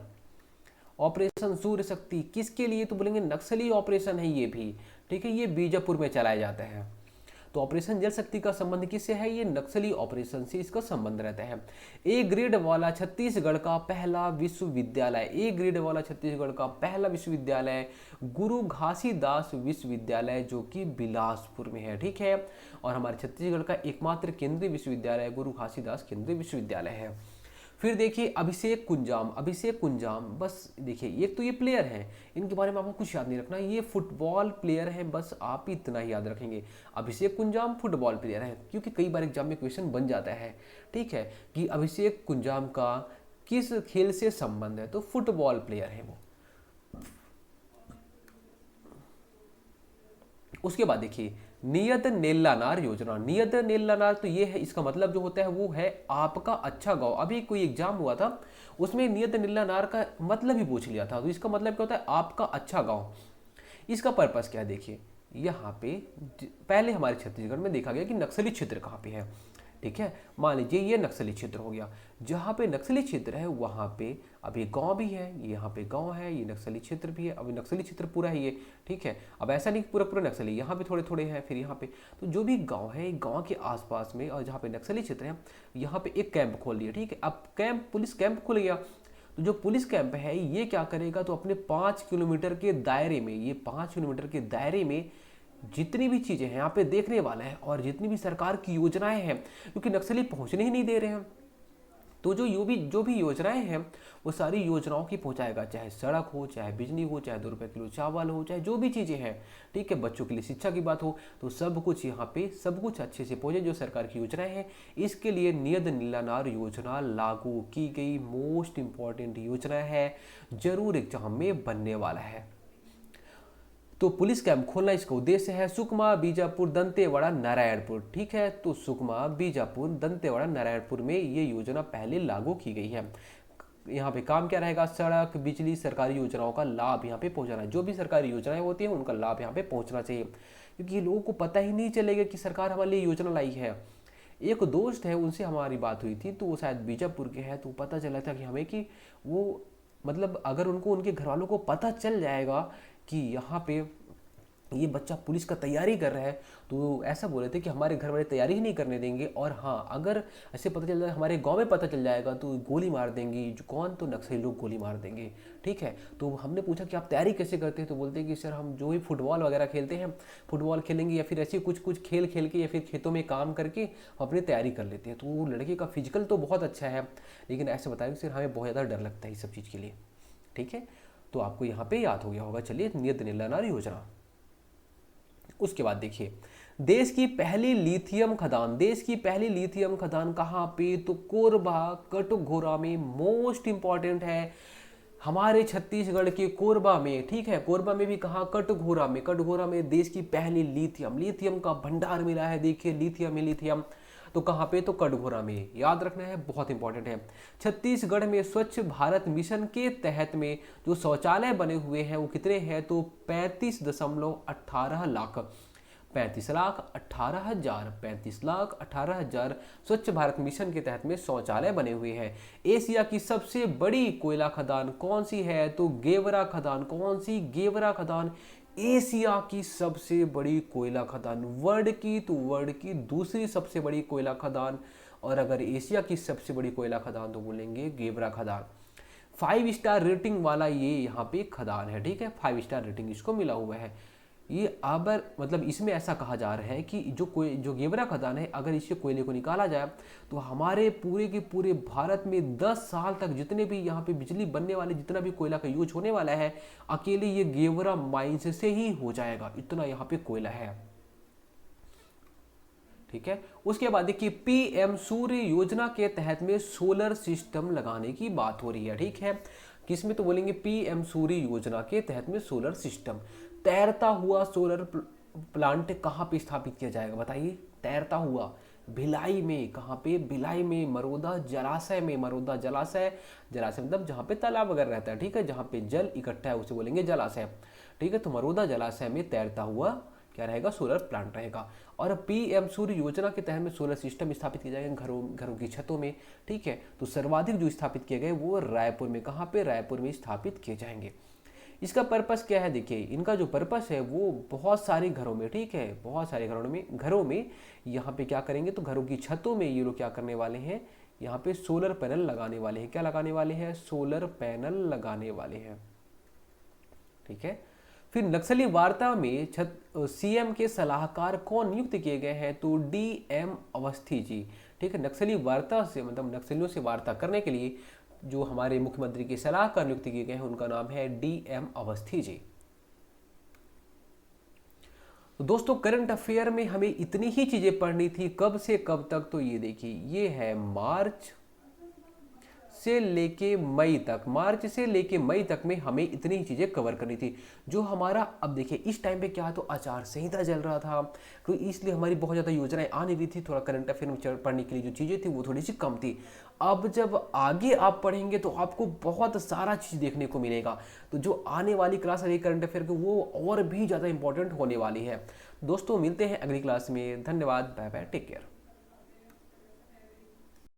ऑपरेशन सूर्य शक्ति किसके लिए, तो बोलेंगे नक्सली ऑपरेशन है ये भी, ठीक है, ये बीजापुर में चलाया जाता है। तो ऑपरेशन जल शक्ति का संबंध किससे है, ये नक्सली ऑपरेशन से इसका संबंध रहता है। ए ग्रेड वाला छत्तीसगढ़ का पहला विश्वविद्यालय, ए ग्रेड वाला छत्तीसगढ़ का पहला विश्वविद्यालय गुरु घासीदास विश्वविद्यालय जो कि बिलासपुर में है, ठीक है, और हमारे छत्तीसगढ़ का एकमात्र केंद्रीय विश्वविद्यालय गुरु घासीदास केंद्रीय विश्वविद्यालय है। फिर देखिए अभिषेक कुंजाम, अभिषेक कुंजाम बस देखिए एक तो ये प्लेयर हैं, इनके बारे में आपको कुछ याद नहीं रखना, ये फुटबॉल प्लेयर हैं, बस आप इतना ही याद रखेंगे, अभिषेक कुंजाम फुटबॉल प्लेयर हैं, क्योंकि कई बार एग्जाम में क्वेश्चन बन जाता है, ठीक है, कि अभिषेक कुंजाम का किस खेल से संबंध है, तो फुटबॉल प्लेयर है वो। उसके बाद देखिए नियत नेल्लानार योजना, नियत नेल्लानार तो ये है, इसका मतलब जो होता है वो है आपका अच्छा गांव। अभी कोई एग्जाम हुआ था उसमें नियत नेल्लानार का मतलब ही पूछ लिया था, तो इसका मतलब क्या होता है, आपका अच्छा गांव। इसका पर्पस क्या है, देखिए यहाँ पे पहले हमारे छत्तीसगढ़ में देखा गया कि नक्सली क्षेत्र कहाँ पे है, ठीक है, मान लीजिए ये नक्सली क्षेत्र हो गया, जहाँ पे नक्सली क्षेत्र है वहाँ पे अभी गांव भी है, ये यहाँ पे गांव है, ये नक्सली क्षेत्र भी है, अभी नक्सली क्षेत्र पूरा है ये, ठीक है, अब ऐसा नहीं पूरा पूरा नक्सली, यहाँ पे थोड़े थोड़े हैं, फिर यहाँ पे, तो जो भी गांव है गांव के आसपास में और जहाँ पे नक्सली क्षेत्र है यहाँ पे एक कैंप खोल दिया, ठीक है, अब कैंप पुलिस कैंप खुल गया, तो जो पुलिस कैंप है ये क्या करेगा, तो अपने 5 किलोमीटर के दायरे में, ये 5 किलोमीटर के दायरे में जितनी भी चीजें हैं यहाँ पे देखने वाला है, और जितनी भी सरकार की योजनाएं हैं, क्योंकि नक्सली पहुंचने ही नहीं दे रहे हैं, तो जो भी योजनाएं हैं वो सारी योजनाओं की पहुंचाएगा, चाहे सड़क हो, चाहे बिजली हो, चाहे 2 रुपये किलो चावल हो, चाहे जो भी चीज़ें हैं, ठीक है, बच्चों के लिए शिक्षा की बात हो, तो सब कुछ यहाँ पे सब कुछ अच्छे से पहुंचे जो सरकार की योजनाएं हैं। इसके लिए नियत नीलानार योजना लागू की गई, मोस्ट इंपॉर्टेंट योजना है, जरूर एग्जाम में बनने वाला है। तो पुलिस कैंप खोलना इसका उद्देश्य है। सुकमा, बीजापुर, दंतेवाड़ा, नारायणपुर, ठीक है, तो सुकमा, बीजापुर, दंतेवाड़ा, नारायणपुर में ये योजना पहले लागू की गई है। यहाँ पे काम क्या रहेगा, सड़क, बिजली, सरकारी योजनाओं का लाभ यहाँ पे पहुंचाना, जो भी सरकारी योजनाएं होती हैं उनका लाभ यहाँ पे पहुंचना चाहिए, क्योंकि लोगों को पता ही नहीं चलेगा कि सरकार हमारे लिए योजना लाई है। एक दोस्त है उनसे हमारी बात हुई थी, तो वो शायद बीजापुर के हैं, तो पता चला था कि हमें कि वो मतलब अगर उनको उनके घर वालों को पता चल जाएगा कि यहाँ पे ये बच्चा पुलिस का तैयारी कर रहा है, तो ऐसा बोले थे कि हमारे घर वाले तैयारी ही नहीं करने देंगे, और हाँ अगर ऐसे पता चल जाए, हमारे गांव में पता चल जाएगा तो गोली मार देंगे, जो कौन, तो नक्सली लोग गोली मार देंगे, ठीक है। तो हमने पूछा कि आप तैयारी कैसे करते हैं, तो बोलते हैं कि सर हम जो ही फुटबॉल वगैरह खेलते हैं, फुटबॉल खेलेंगे या फिर ऐसे कुछ खेल खेल के या फिर खेतों में काम करके हम अपनी तैयारी कर लेते हैं। तो वो लड़के का फिजिकल तो बहुत अच्छा है, लेकिन ऐसे बताया कि सर हमें बहुत ज़्यादा डर लगता है इस सब चीज़ के लिए, ठीक है। तो आपको यहाँ पे याद हो गया होगा। चलिए, नियत नीलानार योजना। उसके बाद देखिए देश की पहली लिथियम खदान, देश की पहली लिथियम खदान कहाँ पे, तो कोरबा कटघोरा में, मोस्ट इंपॉर्टेंट है। हमारे छत्तीसगढ़ के कोरबा में, ठीक है, कोरबा में भी कहा, कटघोरा में, कटघोरा में देश की पहली लिथियम, लिथियम का भंडार मिला है। देखिए लिथियम ही लिथियम, तो कहाँ पे, तो कटघोरा में, याद रखना है, बहुत इंपॉर्टेंट है। छत्तीसगढ़ में स्वच्छ भारत मिशन के तहत में जो शौचालय बने हुए हैं वो कितने हैं, तो 35.18 लाख, 35,18,000 स्वच्छ भारत मिशन के तहत में शौचालय बने हुए हैं। एशिया की सबसे बड़ी कोयला खदान कौन सी है, तो गेवरा खदान। कौन सी, गेवरा खदान एशिया की सबसे बड़ी कोयला खदान, वर्ल्ड की, तो वर्ल्ड की दूसरी सबसे बड़ी कोयला खदान, और अगर एशिया की सबसे बड़ी कोयला खदान तो बोलेंगे गेवरा खदान। 5 स्टार रेटिंग वाला ये यहाँ पे खदान है, ठीक है, 5 स्टार रेटिंग इसको मिला हुआ है। ये अबर मतलब इसमें ऐसा कहा जा रहा है कि जो गेवरा खदान है, अगर इससे कोयले को निकाला जाए तो हमारे पूरे के पूरे भारत में 10 साल तक जितने भी यहाँ पे बिजली बनने वाले, जितना भी कोयला का यूज होने वाला है, अकेले ये गेवरा माइंस से ही हो जाएगा, इतना यहाँ पे कोयला है, ठीक है। उसके बाद देखिए पीएम सूर्य योजना के तहत में सोलर सिस्टम लगाने की बात हो रही है, ठीक है, किसमें, तो बोलेंगे पीएम सूर्य योजना के तहत में सोलर सिस्टम। तैरता हुआ सोलर प्लांट कहाँ पे स्थापित किया जाएगा, बताइए, तैरता हुआ, भिलाई में, कहाँ पे, भिलाई में, मरोदा जलाशय में, मरोदा जलाशय, जलाशय मतलब जहाँ पे तालाब वगैरह रहता है, ठीक है, जहाँ पे जल इकट्ठा है उसे बोलेंगे जलाशय, ठीक है। तो मरोदा जलाशय में तैरता हुआ क्या रहेगा, सोलर प्लांट रहेगा। और पीएम सूर्य योजना के तहत में सोलर सिस्टम स्थापित किए जाएंगे घरों की छतों में, ठीक है। तो सर्वाधिक जो स्थापित किए गए वो रायपुर में, कहाँ पे, रायपुर में स्थापित किए जाएंगे। इसका पर्पस क्या है, देखिए इनका जो पर्पस है वो बहुत सारे घरों में, ठीक है, बहुत सारे घरों में यहाँ पे क्या करेंगे, तो घरों की छतों में ये लोग क्या करने वाले हैं, यहाँ पे सोलर पैनल लगाने वाले हैं। क्या लगाने वाले हैं, सोलर पैनल लगाने वाले हैं, ठीक है। फिर नक्सली वार्ता में सीएम के सलाहकार कौन नियुक्त किए गए हैं, तो डीएम अवस्थी जी, ठीक है। नक्सली वार्ता से मतलब नक्सलियों से वार्ता करने के लिए जो हमारे मुख्यमंत्री के सलाहकार नियुक्त किए गए हैं उनका नाम है डीएम अवस्थी जी। तो दोस्तों करंट अफेयर में हमें इतनी ही चीजें पढ़नी थी, कब से कब तक, तो ये देखिए ये है मार्च से लेके मई तक, मार्च से लेके मई तक में हमें इतनी ही चीज़ें कवर करनी थी। जो हमारा, अब देखिए इस टाइम पे क्या है, तो आचार संहिता चल रहा था, तो इसलिए हमारी बहुत ज़्यादा योजनाएं आ नहीं रही थी, थोड़ा करंट अफेयर में पढ़ने के लिए जो चीज़ें थी वो थोड़ी सी कम थी। अब जब आगे आप पढ़ेंगे तो आपको बहुत सारा चीज़ देखने को मिलेगा, तो जो आने वाली क्लास है करंट अफेयर की वो और भी ज़्यादा इंपॉर्टेंट होने वाली है। दोस्तों मिलते हैं अगली क्लास में, धन्यवाद, बाय बाय, टेक केयर।